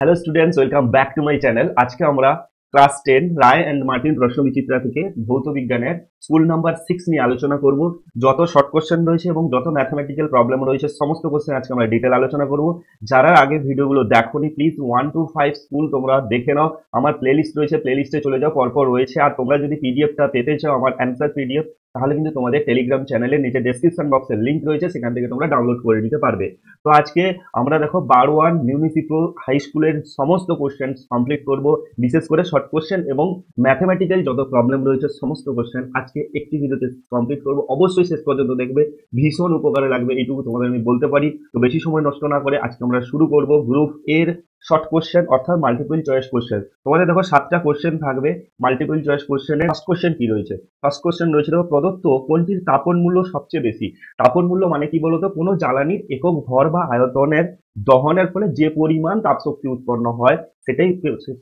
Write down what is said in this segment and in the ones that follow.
Hello students, welcome back to my channel. আজকে আমরা class 10 Roy and Martin প্রশ্ন বিচিত্রা থেকে ভৌত বিজ্ঞানের স্কুল নাম্বার 6 নিয়ে আলোচনা করব। যত শর্ট কোশ্চেন রয়েছে এবং যত ম্যাথমেটিক্যাল প্রবলেম রয়েছে সমস্ত কোশ্চেন আজকে আমরা ডিটেল আলোচনা করব। যারা আগে ভিডিওগুলো দেখোনি প্লিজ 1 to 5 স্কুল তোমরা দেখে নাও। আমার প্লেলিস্ট রয়েছে, প্লেলিস্টে চলে যাও, পরপর রয়েছে। আর তোমরা যদি পিডিএফটা পেতে চাও আমার অ্যান্সার পিডিএফ, তাহলে কিন্তু তোমাদের টেলিগ্রাম চ্যানেলের নিচে ডেসক্রিপশন বক্সের লিংক রয়েছে, সেখান থেকে তোমরা ডাউনলোড করে নিতে পারবে। তো আজকে আমরা দেখো বারওয়ান মিউনিসিপাল হাই স্কুলের সমস্ত কোশ্চেন কমপ্লিট করব। বিশেষ করে শর্ট কোশ্চেন এবং ম্যাথমেটিক্যাল যত প্রবলেম রয়েছে সমস্ত কোশ্চেন আজকে একটি ভিডিওতে কমপ্লিট করব। অবশ্যই শেষ পর্যন্ত দেখবে, ভীষণ উপকারে লাগবে, এইটুকু তোমাদের আমি বলতে পারি। তো বেশি সময় নষ্ট না করে আজকে আমরা শুরু করব গ্রুপ এর শর্ট কোশ্চেন অর্থাৎ মাল্টিপল চয়েস কোশ্চেন। তোমাদের দেখো 7টা কোশ্চেন থাকবে মাল্টিপল চয়েস কোশ্চেনের। ফার্স্ট কোশ্চেন কি রয়েছে? ফার্স্ট কোশ্চেন রয়েছে দেখো, প্রদত্ত কোনটির তাপন মূল্য সবচেয়ে বেশি? তাপন মূল্য মানে কি বলতো? কোনো জ্বালানির একক ভর বা আয়তনের দহনের ফলে যে পরিমাণ তাপশক্তি উৎপন্ন হয় সেটাই,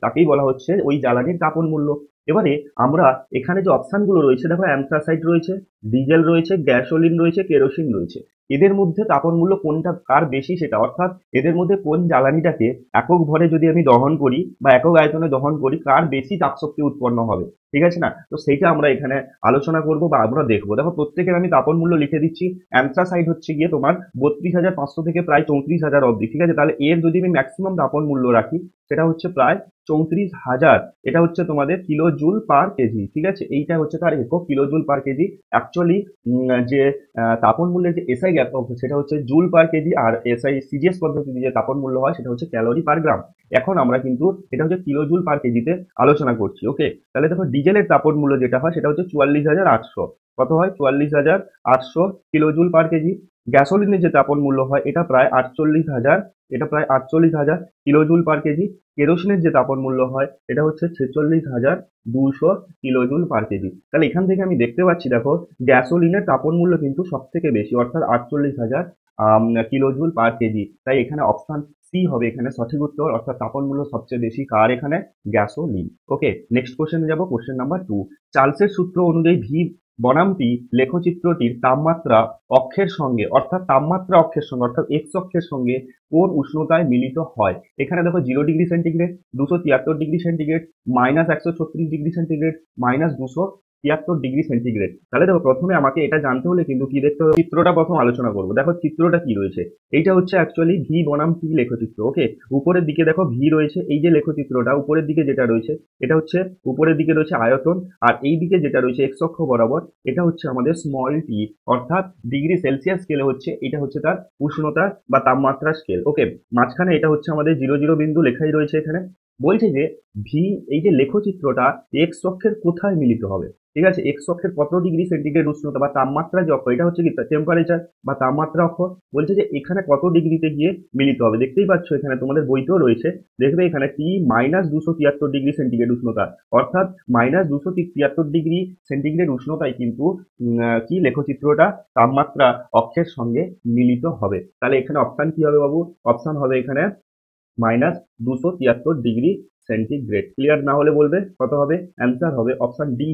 তাকেই বলা হচ্ছে ওই জ্বালানির তাপন মূল্য। এবারে আমরা এখানে যে অপশনগুলো রয়েছে দেখো, অ্যান্থ্রাসাইট রয়েছে, ডিজেল রয়েছে, গ্যাসোলিন রয়েছে, কেরোসিন রয়েছে। এদের মধ্যে তাপন মূল্য কোনটা কার বেশি সেটা, অর্থাৎ এদের মধ্যে কোন জ্বালানিটাকে একক ভরে যদি আমি দহন করি বা একক আয়তনে দহন করি কার বেশি তাপশক্তি উৎপন্ন হবে, ঠিক আছে না? তো সেইটা আমরা এখানে আলোচনা করব বা আমরা দেখবো। দেখো প্রত্যেকের আমি তাপন মূল্য লিখে দিচ্ছি। অ্যান্থ্রাসাইড হচ্ছে গিয়ে তোমার 32,500 থেকে প্রায় 34,000 অবধি, ঠিক আছে? তাহলে এর যদি আমি ম্যাক্সিমাম তাপন মূল্য রাখি সেটা হচ্ছে প্রায় 34,000। এটা হচ্ছে তোমাদের কিলো জুল পার কেজি, ঠিক আছে? এইটা হচ্ছে তার একক, kilo joule per KG. Actually যে তাপন মূল্যের যে এসআই গ্যাপ সেটা হচ্ছে জুল পার কেজি, আর এসআই সিজিএস পদ্ধতিতে যে তাপন মূল্য হয় সেটা হচ্ছে ক্যালোরি পার গ্রাম। এখন আমরা কিন্তু এটা হচ্ছে কিলো জুল পার কেজিতে আলোচনা করছি, ওকে? তাহলে দেখো ডিজেলের তাপন মূল্য যেটা হয় সেটা হচ্ছে 44,800। কত হয়? 44,800 কিলো জুল পার কেজি। গ্যাসোলিনের যে তাপন মূল্য হয় এটা প্রায় 48,000, এটা প্রায় 48,000 কিলো জুল পার কেজি। কেরোসিনের যে তাপন মূল্য হয় এটা হচ্ছে 46,200 কিলো জুল পার কেজি। তাহলে এখান থেকে আমি দেখতে পাচ্ছি দেখো, গ্যাসোলিনের তাপন মূল্য কিন্তু সব থেকে বেশি, অর্থাৎ 48,000 কিলো জুল পার কেজি। তাই এখানে অপশন সি হবে এখানে সঠিক উত্তর, অর্থাৎ তাপন মূল্য সবচেয়ে বেশি কার? এখানে গ্যাসোলিন। ওকে, নেক্সট কোশ্চেনে যাব, কোশ্চেন নাম্বার 2। চার্লসের সূত্র অনুযায়ী ভি বনামটি লেখচিত্রটির তাপমাত্রা অক্ষের সঙ্গে, অর্থাৎ তাপমাত্রা অক্ষের সঙ্গে অর্থাৎ এক্স অক্ষের সঙ্গে কোন উষ্ণতায় মিলিত হয়? এখানে দেখো 0 degree centigrade, 273 degree centigrade, -136 degree centigrade, -273 degree centigrade. তাহলে দেখো প্রথমে আমাকে এটা জানতে হলে কিন্তু কি দেখতে হবে, চিত্রটা প্রথম আলোচনা করবো। দেখো চিত্রটা কি রয়েছে, এইটা হচ্ছে অ্যাকচুয়ালি ভি বনাম টি লেখচিত্র, ওকে? উপরের দিকে দেখো ভি রয়েছে, এই যে লেখচিত্রটা উপরের দিকে যেটা রয়েছে এটা হচ্ছে উপরের দিকে রয়েছে আয়তন, আর এই দিকে যেটা রয়েছে এক্স অক্ষ বরাবর এটা হচ্ছে আমাদের স্মল টি, অর্থাৎ ডিগ্রি সেলসিয়াস স্কেলে হচ্ছে, এটা হচ্ছে তার উষ্ণতা বা তাপমাত্রা স্কেল, ওকে? মাঝখানে এটা হচ্ছে আমাদের 0 0 বিন্দু লেখাই রয়েছে এখানে। বলছে যে ভি, এই যে লেখচিত্রটা এক্স অক্ষের কোথায় মিলিত হবে, ঠিক আছে? এক্স অক্ষের কত ডিগ্রি সেন্টিগ্রেড উষ্ণতা বা তাপমাত্রা যে অক্ষ এটা হচ্ছে কি টেম্পারেচার বা তাপমাত্রা অক্ষ। বলছে যে এখানে কত ডিগ্রিতে গিয়ে মিলিত হবে, দেখতেই পাচ্ছ এখানে তোমাদের বইতেও রয়েছে, দেখবে এখানে টি -273 ডিগ্রি সেন্টিগ্রেড উষ্ণতা, অর্থাৎ -273 ডিগ্রি সেন্টিগ্রেড উষ্ণতায় কিন্তু কি লেখচিত্রটা তাপমাত্রা অক্ষের সঙ্গে মিলিত হবে। তাহলে এখানে অপশন কি হবে বাবু? অপশন হবে এখানে -273 ডিগ্রি সেন্টিগ্রেড। ক্লিয়ার না হলে বলবে কত হবে? অ্যান্সার হবে অপশন ডি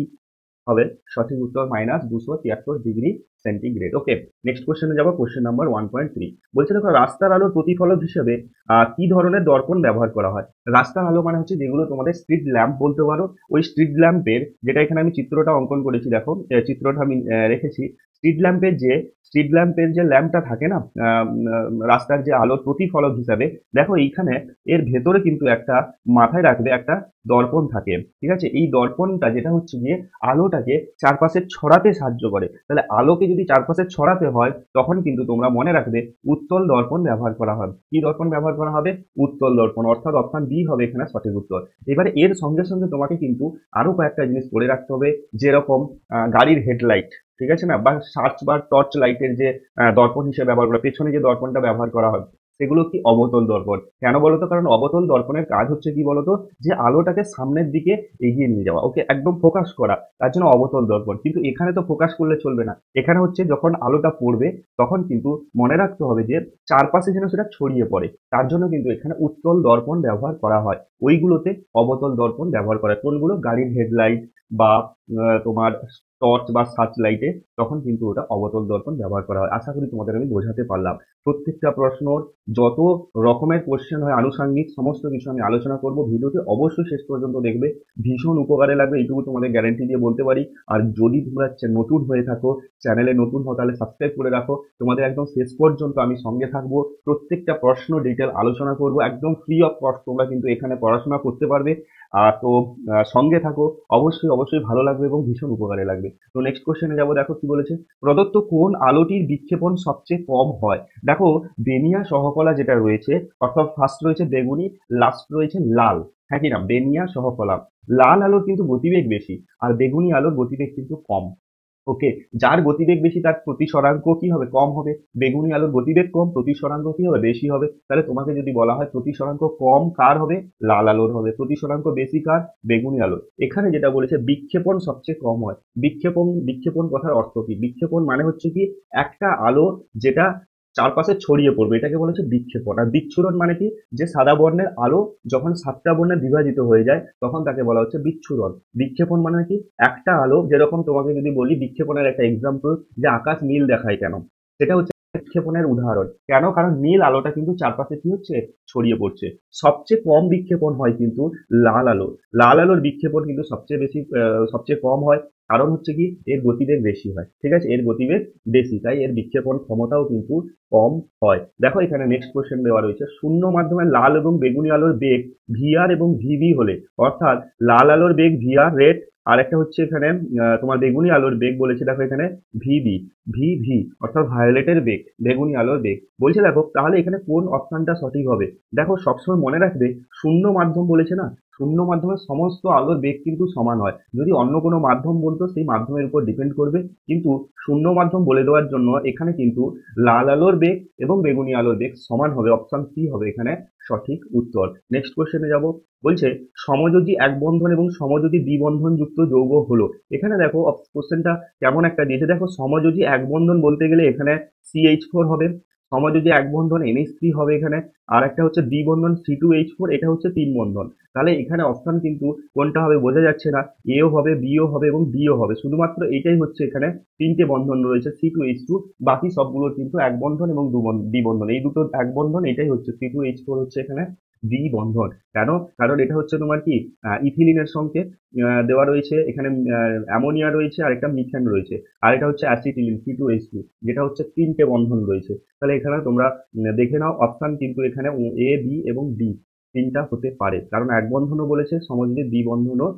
হবে সঠিক উত্তর, -273 ডিগ্রি সেন্টিগ্রেড। ওকে, নেক্সট কোশ্চেনে যাবো, কোশ্চেন নাম্বার 1.3। বলছে দেখো, রাস্তার আলোর প্রতিফলক হিসেবে কি ধরনের দর্পণ ব্যবহার করা হয়? রাস্তার আলো মানে হচ্ছে যেগুলো তোমাদের স্ট্রিট ল্যাম্প বলতে পারো, ওই স্ট্রিট ল্যাম্পের, যেটা এখানে আমি চিত্রটা অঙ্কন করেছি দেখো, চিত্রটা আমি রেখেছি। স্ট্রিট ল্যাম্পের যে ল্যাম্পটা থাকে না, রাস্তার যে আলোর প্রতিফলক হিসাবে, দেখো এইখানে এর ভেতরে কিন্তু একটা, মাথায় রাখবে, একটা দর্পণ থাকে, ঠিক আছে? এই দর্পণটা যেটা হচ্ছে গিয়ে আলোটাকে চারপাশে ছড়াতে সাহায্য করে। তাহলে আলোকে যদি চারপাশে ছড়াতে হয় তখন কিন্তু তোমরা মনে রাখবে উত্তল দর্পণ ব্যবহার করা হবে। কি দর্পণ ব্যবহার করা হবে? উত্তল দর্পণ, অর্থাৎ অপশন বি হবে এখানে সঠিক উত্তর। এবারে এর সঙ্গে সঙ্গে তোমাকে কিন্তু আরো কয়েকটা জিনিস পড়ে রাখতে হবে, যেরকম গাড়ির হেডলাইট, ঠিক আছে না, বা সার্চ বা টর্চ লাইটের যে দর্পণ হিসেবে ব্যবহার করা, পেছনে যে দর্পণটা ব্যবহার করা হয় সেগুলো কি অবতল দর্পণ। কেন বলতো? কারণ অবতল দর্পণের কাজ হচ্ছে কি বলতো, যে আলোটাকে সামনের দিকে এগিয়ে নিয়ে যাওয়া, ওকে, একদম ফোকাস করা, তার জন্য অবতল দর্পণ। কিন্তু এখানে তো ফোকাস করলে চলবে না, এখানে হচ্ছে যখন আলোটা পড়বে তখন কিন্তু মনে রাখতে হবে যে চারপাশে যেন সেটা ছড়িয়ে পড়ে, তার জন্য কিন্তু এখানে উত্তল দর্পণ ব্যবহার করা হয়। ওইগুলোতে অবতল দর্পণ ব্যবহার করা হয়। কোনগুলো? গাড়ির হেডলাইট বা তোমার টর্চ বা সার্চ লাইটে, তখন কিন্তু ওটা অবতল দর্পণ ব্যবহার করা হয়। আশা করি তোমাদের আমি বোঝাতে পারলাম। প্রত্যেকটা প্রশ্নর যত রকমের কোশ্চেন হয় আনুষঙ্গিক সমস্ত কিছু আমি আলোচনা করব। ভিডিওটি অবশ্যই শেষ পর্যন্ত দেখবে, ভীষণ উপকারে লাগবে, এইটুকু তোমাদের গ্যারান্টি দিয়ে বলতে পারি। আর যদি তোমরা নতুন হয়ে থাকো, চ্যানেলে নতুন হও, তাহলে সাবস্ক্রাইব করে রাখো। তোমাদের একদম শেষ পর্যন্ত আমি সঙ্গে থাকবো, প্রত্যেকটা প্রশ্ন ডিটেল আলোচনা করব, একদম ফ্রি অফ কস্ট তোমরা কিন্তু এখানে পড়াশোনা করতে পারবে। তো সঙ্গে থাকো, অবশ্যই অবশ্যই ভালো লাগবে এবং ভীষণ উপকারে লাগবে। তো নেক্সট কোশ্চেনে যাবো। দেখো কি বলেছে, প্রদত্ত কোন আলোটির বিক্ষেপণ সবচেয়ে কম হয়? দেখো বেনিয়া সহকলা যেটা রয়েছে, অর্থাৎ ফার্স্ট রয়েছে বেগুনি, লাস্ট রয়েছে লাল, হ্যাঁ কি না? বেনিয়া সহকলা, লাল আলোর কিন্তু গতিবেগ বেশি আর বেগুনি আলোর গতিবেগ কিন্তু কম। ওকে, যার গতিবেগ বেশি তার প্রতিসরাঙ্ক কি হবে? কম হবে। বেগুনি আলোর গতিবেগ কম, প্রতিসরাঙ্ক কি হবে? বেশি হবে। তাহলে তোমাকে যদি বলা হয় প্রতিসরাঙ্ক কম কার হবে? লাল আলোর হবে। প্রতিসরাঙ্ক বেশি কার? বেগুনি আলোর। এখানে যেটা বলেছে বিক্ষেপণ সবচেয়ে কম হয়। বিক্ষেপণ, বিক্ষেপণ কথার অর্থ কি? বিক্ষেপণ মানে হচ্ছে কি, একটা আলো যেটা চারপাশে ছড়িয়ে পড়বে, এটাকে বলা হচ্ছে বিক্ষেপণ। আর বিচ্ছুরণ মানে কি, যে সাদা বর্ণের আলো যখন 7টা বর্ণে বিভাজিত হয়ে যায় তখন তাকে বলা হচ্ছে বিচ্ছুরণ। বিক্ষেপণ মানে কি, একটা আলো, যেরকম তোমাকে যদি বলি বিক্ষেপণের একটা এক্সাম্পল, যে আকাশ নীল দেখায় কেন, সেটা হচ্ছে বিক্ষেপণের উদাহরণ। কেন? কারণ নীল আলোটা কিন্তু চারপাশে কি হচ্ছে? ছড়িয়ে পড়ছে। সবচেয়ে কম বিক্ষেপণ হয় কিন্তু লাল আলো। লাল আলোর বিক্ষেপণ কিন্তু সবচেয়ে বেশি, সবচেয়ে কম হয়। কারণ হচ্ছে কি, এর গতিবেগ বেশি হয়। ঠিক আছে, এর গতিবেগ বেশি, তাই এর বিক্ষেপণ ক্ষমতাও কিন্তু কম হয়। দেখো এখানে নেক্সট কোশ্চেন দেওয়া রয়েছে, শূন্য মাধ্যমে লাল এবং বেগুনি আলোর বেগ ভিআর এবং ভিবি হলে, অর্থাৎ লাল আলোর বেগ ভিআর রেট, আর একটা হচ্ছে এখানে তোমার বেগুনি আলোর বেগ বলেছে, দেখো এখানে ভিবি, ভিভি অর্থাৎ ভায়োলেটের বেগ, বেগুনি আলোর বেগ বলছে। দেখো তাহলে এখানে কোন অপশনটা সঠিক হবে? দেখো সবসময় মনে রাখবে, শূন্য মাধ্যম বলেছে না, শূন্য মাধ্যমে সমস্ত আলোর বেগ কিন্তু সমান হয়। যদি অন্য কোনো মাধ্যম বলতো সেই মাধ্যমের উপর ডিপেন্ড করবে, কিন্তু শূন্য মাধ্যম বলে দেওয়ার জন্য এখানে কিন্তু লাল আলোর বেগ এবং বেগুনি আলোর বেগ সমান হবে। অপশন সি হবে এখানে সঠিক উত্তর। নেক্সট কোশ্চেনে যাব। বলছে সমযোজী এক বন্ধন এবং সমযোজী দ্বিবন্ধন যুক্ত যৌগ হলো। এখানে দেখো কোশ্চেনটা কেমন একটা দিয়েছে। দেখো সমযোজী এক বন্ধন বলতে গেলে এখানে CH4 হবে, সমযোজী এক বন্ধন NH3 হবে এখানে, আর একটা হচ্ছে দ্বিবন্ধন C2H4, এটা হচ্ছে তিন বন্ধন। তাহলে এখানে অপশন কিন্তু কোনটা হবে বোঝা যাচ্ছে না, এও হবে, বিও হবে এবং ডিও হবে। শুধুমাত্র এটাই হচ্ছে এখানে তিনটে বন্ধন রয়েছে C2H2, বাকি সবগুলো কিন্তু এক বন্ধন এবং দ্বিবন্ধন। এই দুটো এক বন্ধন, এটাই হচ্ছে C2H4 হচ্ছে এখানে দ্বিবন্ধন। কেন? কারণ এটা হচ্ছে তোমার কি, ইথিলিনের সঙ্গে দেওয়া রয়েছে, এখানে অ্যামোনিয়া রয়েছে আর একটা মিথেন রয়েছে, আর এটা হচ্ছে অ্যাসিটিলিন C2H2, যেটা হচ্ছে তিনটে বন্ধন রয়েছে। তাহলে এখানে তোমরা দেখে নাও, অপশন কিন্তু এখানে এ, বি এবং ডি তিনটা হতে পারে, কারণ এক বন্ধনও বলেছে, সমযোজী দ্বিবন্ধনও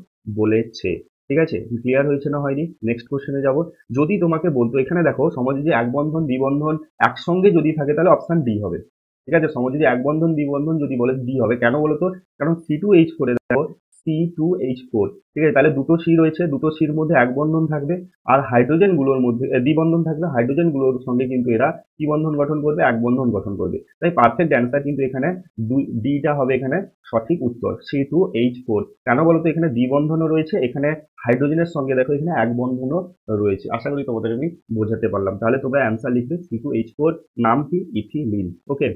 বলেছে। ঠিক আছে, ক্লিয়ার হয়েছে না হয়নি? নেক্সট কোশ্চেনে যাব। যদি তোমাকে বলতো, এখানে দেখো সমযোজী এক বন্ধন দ্বিবন্ধন একসঙ্গে যদি থাকে তাহলে অপশন ডি হবে। ঠিক আছে, সমযোজী এক বন্ধন দ্বিবন্ধন যদি বলে ডি হবে। কেন বলতো? কারণ C2H4 এ দেখো C2H4, ঠিক আছে, তাহলে দুটো সি রয়েছে, দুটো সির মধ্যে এক বন্ধন থাকবে, আর হাইড্রোজেন গুলোর মধ্যে দ্বিবন্ধন থাকবে, হাইড্রোজেন গুলোর সঙ্গে কিন্তু এরা কি বন্ধন গঠন করবে? এক বন্ধন গঠন করবে। তাই পারফেক্ট অ্যান্সার কিন্তু এখানে ডিটা হবে এখানে সঠিক উত্তর, C2H4। কেন বলতো? এখানে দ্বিবন্ধনও রয়েছে, এখানে হাইড্রোজেনের সঙ্গে দেখো এখানে এক বন্ধনও রয়েছে। আশা করি তোমাদের আমি বোঝাতে পারলাম। তাহলে তোমরা অ্যান্সার লিখবে C2H4, নাম কি? ইথিলিন। ওকে,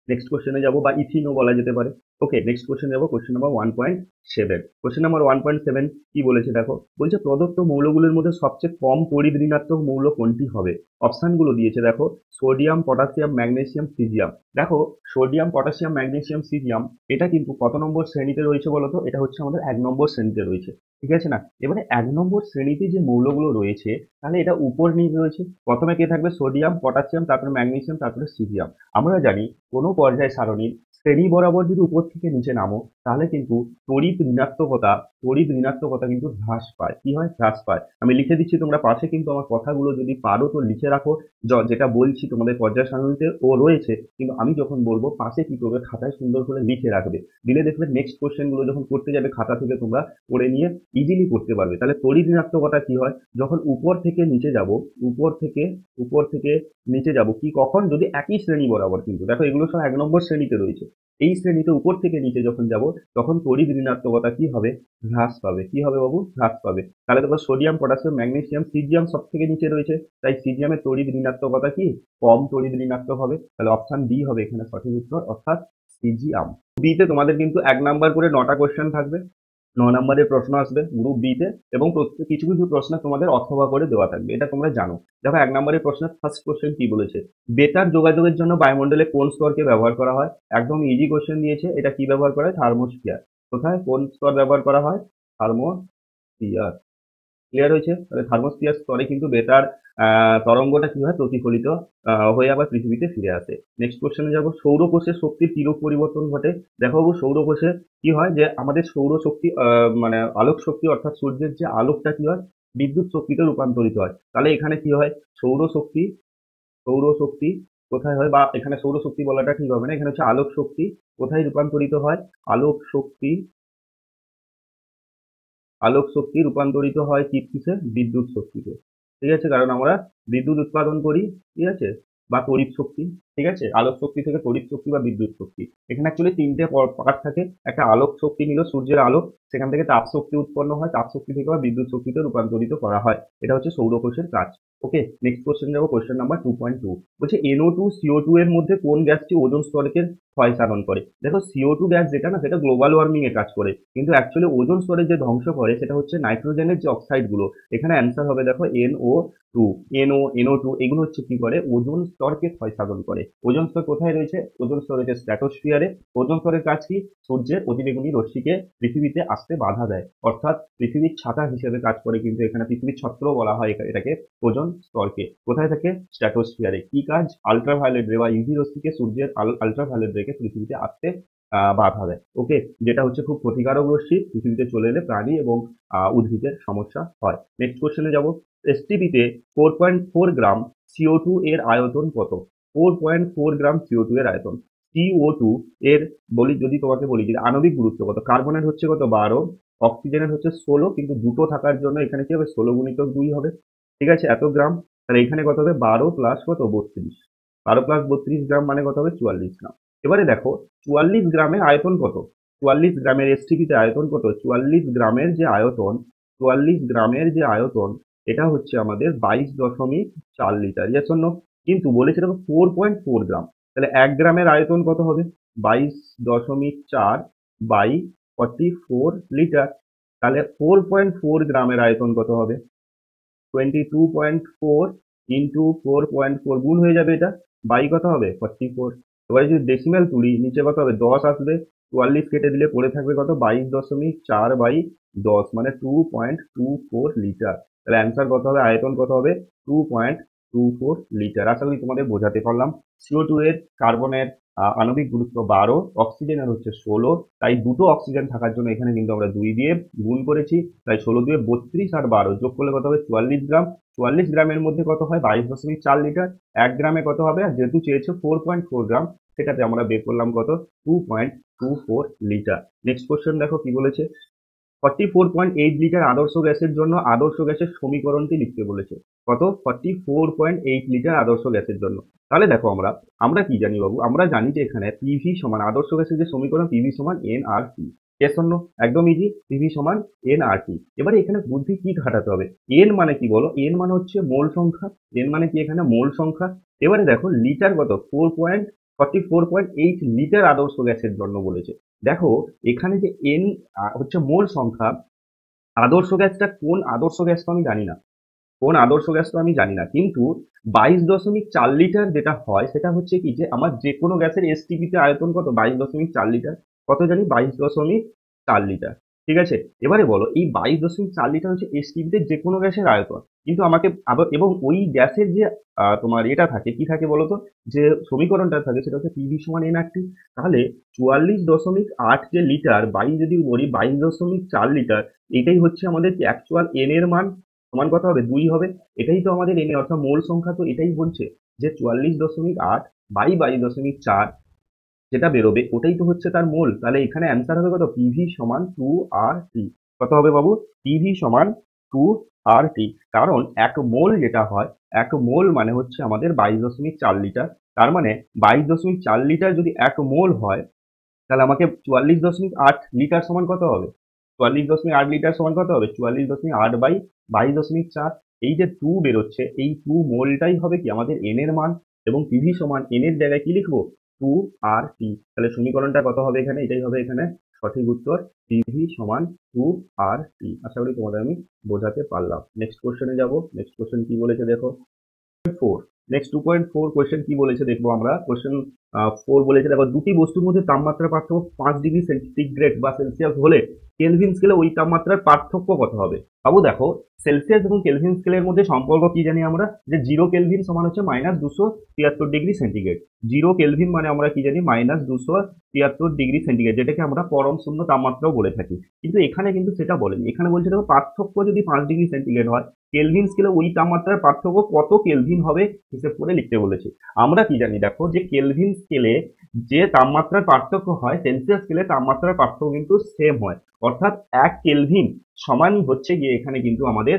নেক্সট কোশ্চেনে যাবো, বা ইথিনও বলা যেতে পারে। ওকে, নেক্সট কোশ্চেন যাবো, কোশ্চেন নাম্বার 1.7। কোশ্চেন নাম্বার 1.7 কি বলেছে দেখো। বলছে প্রদত্ত মৌলগুলোর মধ্যে সবচেয়ে কম পরিধ ঋণাত্মক মৌল কোনটি হবে? অপশনগুলো দিয়েছে দেখো, সোডিয়াম, পটাশিয়াম, ম্যাগনেসিয়াম, সিজিয়াম। দেখো সোডিয়াম, পটাশিয়াম, ম্যাগনেসিয়াম, সিজিয়াম এটা কিন্তু কত নম্বর শ্রেণীতে রয়েছে বলতো? এটা হচ্ছে আমাদের 1 নম্বর শ্রেণীতে রয়েছে। ঠিক আছে না? এবারে 1 নম্বর শ্রেণীতে যে মৌলগুলো রয়েছে, তাহলে এটা উপর নিচে রয়েছে। প্রথমে কে থাকবে? সোডিয়াম, পটাশিয়াম, তারপরে ম্যাগনেসিয়াম, তারপরে সিজিয়াম। আমরা জানি কোনো পর্যায় সারণীর শ্রেণী বরাবর যদি উপর থেকে নিচে নামো, তাহলে কিন্তু তড়িৎ ঋণাত্মকতা কিন্তু হ্রাস পায়। কি হয়? হ্রাস পায়। আমি লিখে দিচ্ছি, তোমরা পাশে কিন্তু আমার কথাগুলো যদি পারো তো লিখে রাখো। যেটা বলছি তোমাদের পর্যায় সারণীতে ও রয়েছে, কিন্তু আমি যখন বলবো পাশে কি করবে? খাতায় সুন্দর করে লিখে রাখবে। দিলে দেখবে নেক্সট কোশ্চেন গুলো যখন করতে যাবে, খাতা থেকে তোমরা পড়ে নিয়ে ইজিলি করতে পারবে। তাহলে তড়িৎ ঋণাত্মকতা কি হয়? যখন উপর থেকে নিচে যাব, উপর থেকে নিচে যাব, কি কখন? যদি একই শ্রেণী বরাবর, কিন্তু দেখো এগুলো সব 1 নম্বর শ্রেণীতে রয়েছে। এই শ্রেণীতে উপর থেকে নিচে যখন যাব, তখন তড়িৎ ঋণাত্মকতা কি হবে? হ্রাস পাবে। কি হবে বাবু? হ্রাস পাবে। তাহলে তোমার সোডিয়াম, পটাশিয়াম, ম্যাগনেসিয়াম, সিজিয়াম সব থেকে নিচে রয়েছে, তাই সিজিয়ামের তড়িৎ ঋণাত্মকতা কি? কম তড়িৎ ঋণাত্মক হবে। তাহলে অপশন ডি হবে এখানে সঠিক উত্তর, অর্থাৎ সিজিয়াম। বি তে তোমাদের কিন্তু 1 নাম্বার করে 9টা কোশ্চেন থাকবে। নম্বরের প্রশ্ন আসবে গ্রুপ বি তে, এবং প্রত্যেক কিছু কিছু প্রশ্ন তোমাদের অথবা করে দেওয়া থাকবে, এটা তোমরা জানো। দেখো 1 নম্বরের প্রশ্নের ফার্স্ট কোশ্চেন কি বলেছে, বেতার যোগাযোগের জন্য বায়ুমণ্ডলে কোন স্তরকে ব্যবহার করা হয়? একদম ইজি কোশ্চেন দিয়েছে, এটা কি ব্যবহার করা হয়? থার্মোস্ফিয়ার। কোথায় কোন স্তর ব্যবহার করা হয়? থার্মোস্ফিয়ার। ক্লিয়ার হয়েছে? তাহলে থার্মোস্ফিয়ার স্তরে কিন্তু বেতার তরঙ্গটা কি হয়? প্রতিফলিত হয়ে আবার পৃথিবীতে ফিরে আসে। নেক্সট কোশ্চেনে যাব, সৌরকোষে শক্তির কিরূপ পরিবর্তন ঘটে? দেখো বাবু, সৌরকোষে কি হয় যে আমাদের সৌরশক্তি মানে আলোক শক্তি অর্থাৎ সূর্যের যে আলোকটা কি হয়? বিদ্যুৎ শক্তিতে রূপান্তরিত হয়। তাহলে এখানে কি হয়? সৌরশক্তি, সৌরশক্তি কোথায় হয়? বা এখানে সৌরশক্তি বলাটা ঠিক হবে না, এখানে হচ্ছে আলোক শক্তি কোথায় রূপান্তরিত হয়? আলোক শক্তি, আলোক শক্তি রূপান্তরিত হয় কিসে? বিদ্যুৎ শক্তিতে। ঠিক আছে, কারণ আমরা বিদ্যুৎ উৎপাদন করি, ঠিক আছে, বা তড়িৎ শক্তি। ঠিক আছে, আলোক শক্তি থেকে তড়িৎ শক্তি বা বিদ্যুৎ শক্তি। এখানে অ্যাকচুয়ালি তিনটে পার্ট থাকে। একটা আলোক শক্তি নিল সূর্যের আলো, সেখান থেকে তাপ শক্তি উৎপন্ন হয়, তাপ শক্তি থেকে আবার বিদ্যুৎ শক্তিতে রূপান্তরিত করা হয়। এটা হচ্ছে সৌরকোষের কাজ। ওকে, নেক্সট কোশ্চেন যাবো, কোশ্চেন নাম্বার 2.2। বলছে NO2 CO2 এর মধ্যে কোন গ্যাসটি ওজোন স্তরকে ক্ষয় সাধন করে? দেখো CO2 গ্যাস যেটা না, সেটা গ্লোবাল ওয়ার্মিং এ কাজ করে, কিন্তু অ্যাকচুয়ালি ওজোন স্তরে যে ধ্বংস করে সেটা হচ্ছে নাইট্রোজেনের যে অক্সাইড গুলো। এখানে অ্যান্সার হবে দেখো NO2। NO2 এগুলো হচ্ছে কি করে? ওজোন স্তরকে ক্ষয় সাধন করে। ওজোন স্তর কোথায় রয়েছে? ওজোন স্তর রয়েছে স্ট্র্যাটোস্ফিয়ারে। ওজোন স্তরের কাজ কি? সূর্যের অতিবেগুনি রশ্মিকে পৃথিবীতে আসতে বাধা দেয়, অর্থাৎ পৃথিবীর ছাতা হিসেবে কাজ করে, কিন্তু এখানে পৃথিবীর ছত্র বলা হয় এটাকে, ওজোন স্তরকে। কোথায় থাকে? স্ট্র্যাটোস্ফিয়ারে। কি কাজ? আলট্রাভায়োলেট রে বা ইউভি রশ্মিকে, সূর্যের আলট্রাভায়োলেট রেকে পৃথিবীতে আসতে বাধা দেয়। ওকে, যেটা হচ্ছে খুব ক্ষতিকারক রশ্মি, পৃথিবীতে চলে এলে প্রাণী এবং উদ্ভিদের সমস্যা হয়। নেক্সট কোশ্চেনে যাব, এসটিপিতে 4.4 গ্রাম CO2 এর আয়তন কত? 4.4 গ্রাম CO2 এর আয়তন। CO2 এর বলি, যদি তোমাকে বলি যে আণবিক গুরুত্ব কত? কার্বনের হচ্ছে কত? 12, অক্সিজেনের হচ্ছে 16, কিন্তু দুটো থাকার জন্য এখানে কি হবে? 16 গুণিতক 2 হবে। ঠিক আছে, এত গ্রাম। তাহলে এখানে কত হবে? 12 প্লাস কত? 32। 12 প্লাস 32 গ্রাম মানে কত হবে? 44 গ্রাম। এবারে দেখো 44 গ্রামের আয়তন কত? 44 গ্রামের এসটিপিতে আয়তন কত? 44 গ্রামের যে আয়তন, 44 গ্রামের যে আয়তন, এটা হচ্ছে আমাদের 22.4 লিটার। Yes or no? কিন্তু বলেছে দেখো 4.4 গ্রাম, তাহলে 1 গ্রামের আয়তন কত হবে? 22.4 বাই 44 লিটার। তাহলে 4.4 গ্রামের আয়তন কত হবে? 22.4 ইন্টু 4.4, গুণ হয়ে যাবে এটা, বাই কত হবে? 44। এবারে যদি ডেসিমেল তুলি, নিচে কত হবে? 10 আসবে, 44 কেটে দিলে পড়ে থাকবে কত? 22.4 বাই 10, মানে 2.24 লিটার। তাহলে অ্যান্সার কত হবে? আয়তন কত হবে? 2.24 লিটার। আশা করি তোমাদের বোঝাতে পারলাম। CO2 এর, কার্বনের আণবিক গুরুত্ব 12, অক্সিজেনের হচ্ছে 16, তাই দুটো অক্সিজেন থাকার জন্য এখানে কিন্তু আমরা 2 দিয়ে গুণ করেছি, তাই 16 দিয়ে 32 আর 12 যোগ করলে কত হবে? 44 গ্রাম। 44 গ্রামের মধ্যে কত হয়? 22.4 লিটার। 1 গ্রামে কত হবে? আর যেহেতু চেয়েছে 4.4 গ্রাম, সেটাতে আমরা বের করলাম কত? 2.24 লিটার। নেক্সট কোশ্চেন দেখো কি বলেছে, 44.8 লিটার আদর্শ গ্যাসের জন্য আদর্শ গ্যাসের সমীকরণটি লিখতে বলেছে। কত? 44.8 লিটার আদর্শ গ্যাসের জন্য। তাহলে দেখো আমরা আমরা কি জানি বাবু? আমরা জানি যে এখানে পিভি সমান, আদর্শ গ্যাসের যে সমীকরণ, পিভি সমান এনআরটি। এর জন্য একদম ইজি, পিভি সমান এনআরটি। এবারে এখানে বুদ্ধি কি খাটাতে হবে? এন মানে কি বলো? এন মানে হচ্ছে মোল সংখ্যা। এন মানে কি? এখানে মোল সংখ্যা। এবারে দেখো লিটার কত? 44.8 লিটার আদর্শ গ্যাসের জন্য বলেছে। দেখো এখানে যে এন হচ্ছে মোল সংখ্যা, আদর্শ গ্যাসটা কোন আদর্শ গ্যাস তো আমি জানি না, কোন আদর্শ গ্যাস তো আমি জানি না, কিন্তু 22.4 লিটার যেটা হয় সেটা হচ্ছে কি, যে আমার যে কোনো গ্যাসের এসটিপিতে আয়তন কত? 22.4 লিটার। কত জানি? 22.4 লিটার। ঠিক আছে, এবারে বলো এই 22.4 লিটার হচ্ছে এসটিপিতে যে কোনো গ্যাসের আয়তন, কিন্তু আমাকে আবার, এবং ওই গ্যাসের যে তোমার এটা থাকে, কি থাকে বলতো, যে সমীকরণটা থাকে সেটা হচ্ছে পিভি সমান এনআরটি। তাহলে 44.8 যে লিটার বাই যদি বলি 22.4 লিটার, এটাই হচ্ছে আমাদের কি অ্যাকচুয়াল এন এর মান, সমান কত হবে? 2 হবে। এটাই তো আমাদের এনে, অর্থাৎ মোল সংখ্যা তো এটাই বলছে, যে 44.8 বাই 22.4 যেটা বেরোবে ওটাই তো হচ্ছে তার মোল। তাহলে এখানে অ্যান্সার হবে কত? পিভি সমান 2RT। কত হবে বাবু? পিভি সমান 2RT। কারণ এক মোল যেটা হয়, এক মোল মানে হচ্ছে আমাদের 22.4 লিটার। তার মানে 22.4 লিটার যদি এক মোল হয়, তাহলে আমাকে 44.8 লিটার সমান কত হবে? 44.8 লিটার সমান কত হবে? 44.8 বাই 22.4। এই যে 2 বেরোচ্ছে, এই 2 মোলটাই হবে কি আমাদের এন এর মান, এবং পিভি সমান এন এর জায়গায় কি লিখবো? 2RT। তাহলে সমীকরণটা কত হবে এখানে? এটাই হবে এখানে সঠিক উত্তর পিভি সমান 2RT। আশা করি তোমাদের আমি বোঝাতে পারলাম। নেক্সট কোশ্চেনে যাব। নেক্সট কোশ্চেন কি বলেছে দেখো। 4 নেক্সট 2.4 কোশ্চেন কি বলেছে দেখবো আমরা। কোশ্চেন 4 বলেছে দেখো, দুটি বস্তুর মধ্যে তাপমাত্রার পার্থক্য 5 ডিগ্রি সেন্টিগ্রেড বা সেলসিয়াস হলে কেলভিন স্কেলে ওই তাপমাত্রার পার্থক্য কত হবে। বাবু দেখো, সেলসিয়াস এবং কেলভিন স্কেলের মধ্যে সম্পর্ক কি জানি আমরা, যে 0 কেলভিন সমান হচ্ছে -273 ডিগ্রি সেন্টিগ্রেড। 0 কেলভিন মানে আমরা কি জানি -273 ডিগ্রি সেন্টিগ্রেড, যেটাকে আমরা পরম শূন্য তাপমাত্রাও বলে থাকি। কিন্তু এখানে কিন্তু সেটা বলেনি, এখানে বলছে দেখো পার্থক্য যদি 5 ডিগ্রি সেন্টিগ্রেড হয়, কেলভিন স্কেলে ওই তাপমাত্রার পার্থক্য কত কেলভিন হবে হিসেব করে লিখতে বলেছে। আমরা কি জানি দেখো, যে কেলভিন স্কেলে যে তাপমাত্রার পার্থক্য হয়, সেলসিয়াস স্কেলে তাপমাত্রার পার্থক্য কিন্তু সেম হয়। অর্থাৎ 1 কেলভিন সমানই হচ্ছে গিয়ে এখানে কিন্তু আমাদের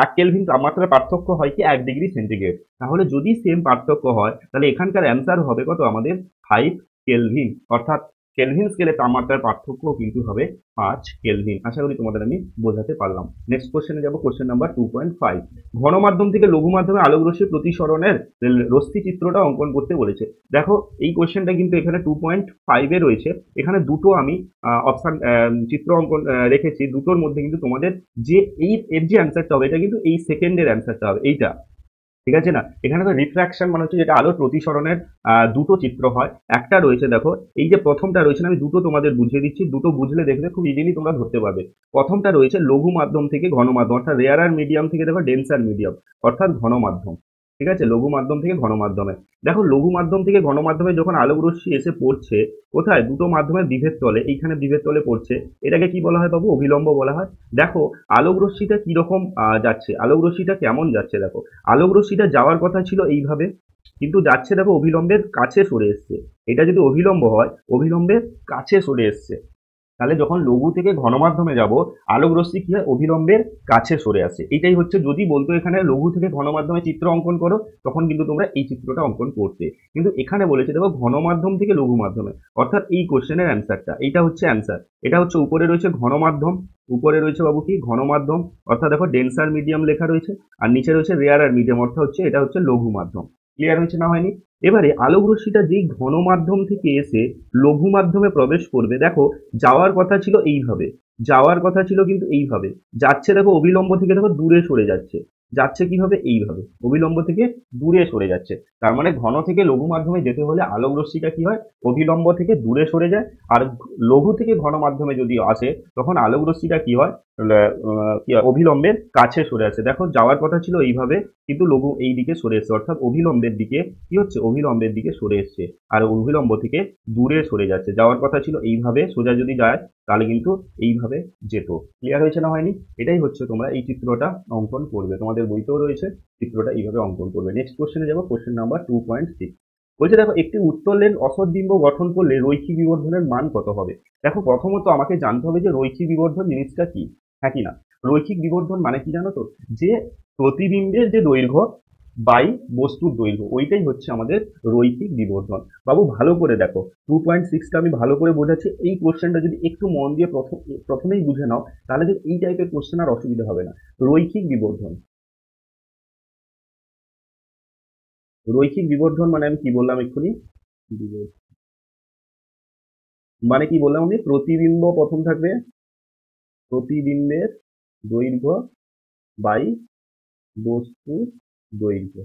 1 কেলভিন তাপমাত্রার পার্থক্য হয় কি 1 ডিগ্রি সেন্টিগ্রেড। তাহলে যদি সেম পার্থক্য হয়, তাহলে এখানকার অ্যান্সার হবে কত আমাদের 5 কেলভিন। অর্থাৎ কেলভিন স্কেলে তাপমাত্রার পার্থক্য কিন্তু হবে 5 কেলভিন। আশা করি তোমাদের আমি বোঝাতে পারলাম। নেক্সট কোশ্চেনে যাব, কোশ্চেন নাম্বার 2.5। ঘন মাধ্যম থেকে লঘু মাধ্যমে আলোক রশ্মি প্রতিসরণের রশ্মি চিত্রটা অঙ্কন করতে বলেছে। দেখো, এই কোশ্চেনটা কিন্তু এখানে 2.5 এ রয়েছে। এখানে দুটো আমি অপশন চিত্র অঙ্কন রেখেছি। দুটোর মধ্যে কিন্তু তোমাদের যে এর যে অ্যান্সারটা হবে, এটা কিন্তু এই সেকেন্ডের অ্যান্সারটা হবে, এইটা। ঠিক আছে না, এখানে তো রিফ্র্যাকশন মানে হচ্ছে যেটা আলোর প্রতিসরণের দুটো চিত্র হয়। একটা রয়েছে দেখো, এই যে প্রথমটা রয়েছে, আমি দুটো তোমাদের বুঝিয়ে দিচ্ছি, দুটো বুঝলে দেখবে খুব ইজিলি তোমরা ধরতে পারবে। প্রথমটা রয়েছে লঘু মাধ্যম থেকে ঘন মাধ্যম, অর্থাৎ রেয়ার মিডিয়াম থেকে দেখো ডেন্সার মিডিয়াম, অর্থাৎ ঘন মাধ্যম। ঠিক আছে, লঘু মাধ্যম থেকে ঘন মাধ্যমে। দেখো, লঘু মাধ্যম থেকে ঘন মাধ্যমে যখন আলোক রশ্মি এসে পড়ছে, কোথায় দুটো মাধ্যমের বিভেদ তলে, এইখানে বিভেদ তলে পড়ছে, এটাকে কি বলা হয় বাবু, অভিলম্ব বলা হয়। দেখো, আলোক রশ্মিটা কিরকম যাচ্ছে, আলোক রশ্মিটা কেমন যাচ্ছে দেখো। আলোক রশ্মিটা যাওয়ার কথা ছিল এইভাবে, কিন্তু যাচ্ছে দেখো অভিলম্বের কাছে সরে এসছে। এটা যদি অভিলম্ব হয়, অভিলম্বের কাছে সরে এসছে। তাহলে যখন লঘু থেকে ঘন মাধ্যমে যাব, আলোক রশ্মি কি হয়, অভিলম্বের কাছে সরে আসে। এটাই হচ্ছে, যদি বলতো এখানে লঘু থেকে ঘন মাধ্যমে চিত্র অঙ্কন করো, তখন কিন্তু তোমরা এই চিত্রটা অঙ্কন করতে। কিন্তু এখানে বলেছে দেখো ঘন মাধ্যম থেকে লঘু মাধ্যমে, অর্থাৎ এই কোশ্চেনের অ্যান্সারটা এইটা হচ্ছে অ্যান্সার। এটা হচ্ছে উপরে রয়েছে ঘন মাধ্যম, উপরে রয়েছে বাবু কি ঘন মাধ্যম, অর্থাৎ দেখো ডেন্সার মিডিয়াম লেখা রয়েছে, আর নিচে রয়েছে রেয়ার মিডিয়াম, অর্থাৎ হচ্ছে এটা হচ্ছে লঘু মাধ্যম। ক্লিয়ার হয়েছে না হয়নি? এবারে আলোক রশ্মিটা যেই ঘন মাধ্যম থেকে এসে লঘু মাধ্যমে প্রবেশ করবে, দেখো যাওয়ার কথা ছিল এইভাবে, যাওয়ার কথা ছিল কিন্তু এইভাবে যাচ্ছে, দেখো অবিলম্ব থেকে দেখো দূরে সরে যাচ্ছে, যাচ্ছে কিভাবে এইভাবে অবিলম্ব থেকে দূরে সরে যাচ্ছে। তার মানে ঘন থেকে লঘু মাধ্যমে যেতে হলে আলোক রশ্মিটা কি হয়, অবিলম্ব থেকে দূরে সরে যায়। আর লঘু থেকে ঘন মাধ্যমে যদি আসে, তখন আলোক রশ্মিটা কি হয়, অভিলম্বের কাছে সরে আসে। দেখো যাওয়ার কথা ছিল এইভাবে, কিন্তু লঘু এই দিকে সরে এসছে, অর্থাৎ অভিলম্বের দিকে কি হচ্ছে, অভিলম্বের দিকে সরে এসছে। আর অভিলম্ব থেকে দূরে সরে যাচ্ছে। যাওয়ার কথা ছিল এইভাবে, সোজা যদি যায় তাহলে কিন্তু এইভাবে যেত। ক্লিয়ার হয়েছে না হয়নি? এটাই হচ্ছে, তোমরা এই চিত্রটা অঙ্কন করবে, তোমাদের বইতেও রয়েছে, চিত্রটা এইভাবে অঙ্কন করবে। নেক্সট কোশ্চেনে যাবো, কোশ্চেন নাম্বার 2.6। বলছে দেখো, একটি উত্তল লেন্স অসৎ বিম্ব গঠন করলে রৈখিক বিবর্ধনের মান কত হবে। দেখো, প্রথমত আমাকে জানতে হবে যে রৈখিক বিবর্ধন জিনিসটা কি, হ্যাঁ কি না। রৈখিক বিবর্ধন মানে কি জানো তো, যে প্রতিবিম্বের যে দৈর্ঘ্য বাই বস্তুর দৈর্ঘ্য, ওইটাই হচ্ছে আমাদের রৈখিক বিবর্ধন। বাবু ভালো করে দেখো, 2.6টা আমি ভালো করে বোঝাচ্ছি। এই কোশ্চেনটা যদি একটু মন দিয়ে প্রথমেই বুঝে নাও, তাহলে যে এই টাইপের কোশ্চেন আর অসুবিধা হবে না। রৈখিক বিবর্ধন, রৈখিক বিবর্ধন মানে আমি কি বললাম এক্ষুনি, মানে কি বললাম আমি, প্রতিবিম্ব প্রথম থাকবে, প্রতিবিম্বের দৈর্ঘ্য বাই বস্তুর দৈর্ঘ্য।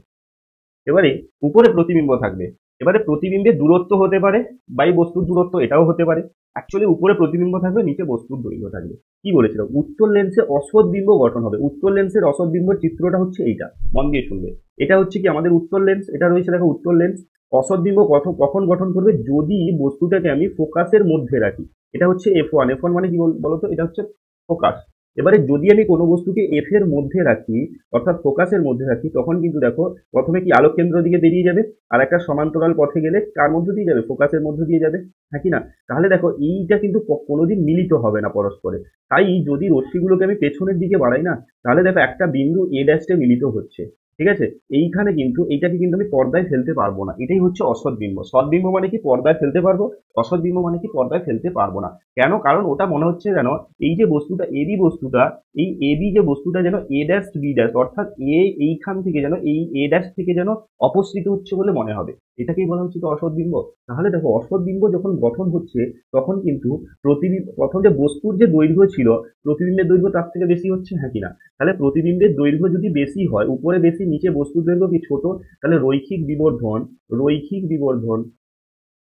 এবারে উপরে প্রতিবিম্ব থাকবে, এবারে প্রতিবিম্বের দূরত্ব হতে পারে বাই বস্তুর দূরত্ব, এটাও হতে পারে। অ্যাকচুয়ালি উপরে প্রতিবিম্ব থাকবে, নিচে বস্তুর দৈর্ঘ্য থাকবে। কি বলেছিল, উত্তল লেন্সে অসৎ বিম্ব গঠন হবে। উত্তল লেন্সের অসৎ বিম্বর চিত্রটা হচ্ছে এইটা, মন দিয়ে শুনবে। এটা হচ্ছে কি আমাদের উত্তল লেন্স, এটা রয়েছে দেখো উত্তল লেন্স। অসৎ বিম্ব কখন গঠন করবে, যদি বস্তুটাকে আমি ফোকাসের মধ্যে রাখি। এটা হচ্ছে F1, F1 মানে কি বলতো, এটা হচ্ছে ফোকাস। এবারে যদি আমি কোনো বস্তুকে এফ এর মধ্যে রাখি, অর্থাৎ ফোকাসের মধ্যে রাখি, তখন কিন্তু দেখো প্রথমে কি আলোক কেন্দ্র দিকে বেরিয়ে যাবে, আর একটা সমান্তরাল পথে গেলে কার মধ্যে দিয়ে যাবে, ফোকাসের মধ্যে দিয়ে যাবে, হ্যাঁ কি না। তাহলে দেখো এইটা কিন্তু কোনোদিন মিলিত হবে না পরস্পরে। তাই যদি রশ্মিগুলোকে আমি পেছনের দিকে বাড়াই না, তাহলে দেখো একটা বিন্দু এ ড্যাশে মিলিত হচ্ছে। ঠিক আছে? এইখানে কিন্তু এইটাকে কিন্তু আমি পর্দায় ফেলতে পারবো না, এটাই হচ্ছে অসৎ বিম্ব। সৎ বিম্ব মানে কি পর্দায় ফেলতে পারবো, অসৎ বিম্ব মানে কি পর্দায় ফেলতে পারবো না। কেন? কারণ ওটা মনে হচ্ছে যেন এই যে বস্তুটা এবি বস্তুটা, এই এবি যে বস্তুটা যেন এ ড্যাশ বি ড্যাশ, অর্থাৎ এ এইখান থেকে যেন এই এ ড্যাশ থেকে যেন অপসৃত হচ্ছে বলে মনে হবে। এটাকেই বলা হচ্ছে তো অসৎ বিম্ব। তাহলে দেখো অসৎ বিম্ব যখন গঠন হচ্ছে তখন কিন্তু প্রতিবিম্ব, প্রথম যে বস্তুর যে দৈর্ঘ্য ছিল প্রতিবিম্বের দৈর্ঘ্য তার থেকে বেশি হচ্ছে, হ্যাঁ কিনা? তাহলে প্রতিবিম্বের দৈর্ঘ্য যদি বেশি হয়, উপরে বেশি নিচে বস্তুর দৈর্ঘ্য কি ছোট, তাহলে রৈখিক বিবর্ধন, রৈখিক বিবর্ধন,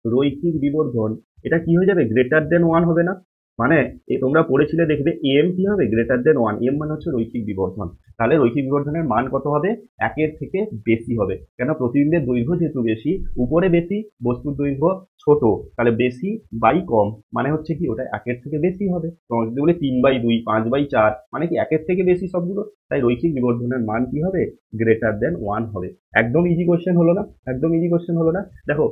রৈখিক বিবর্ধন এটা কি হয়ে যাবে? গ্রেটার দেন ওয়ান হবে না? মানে তোমরা পড়েছিলে দেখবে এম কি হবে? Greater than one. এম মানে হচ্ছে রৈখিক বিবর্ধন। তাহলে রৈখিক বিবর্ধনের মান কত হবে? একের থেকে বেশি হবে। কেন? প্রতিবিম্বের দৈর্ঘ্য যেহেতু বেশি, উপরে বেশি, বস্তুর দৈর্ঘ্য ছোট, তাহলে বেশি বাই কম মানে হচ্ছে কি ওটা একের থেকে বেশি হবে। তোমার যদি বলে 3/2, 5/4, মানে কি একের থেকে বেশি সবগুলো। তাই রৈখিক বিবর্ধনের মান কি হবে? গ্রেটার দেন ওয়ান হবে। একদম ইজি কোশ্চেন হলো না? একদম ইজি কোশ্চেন হলো না? দেখো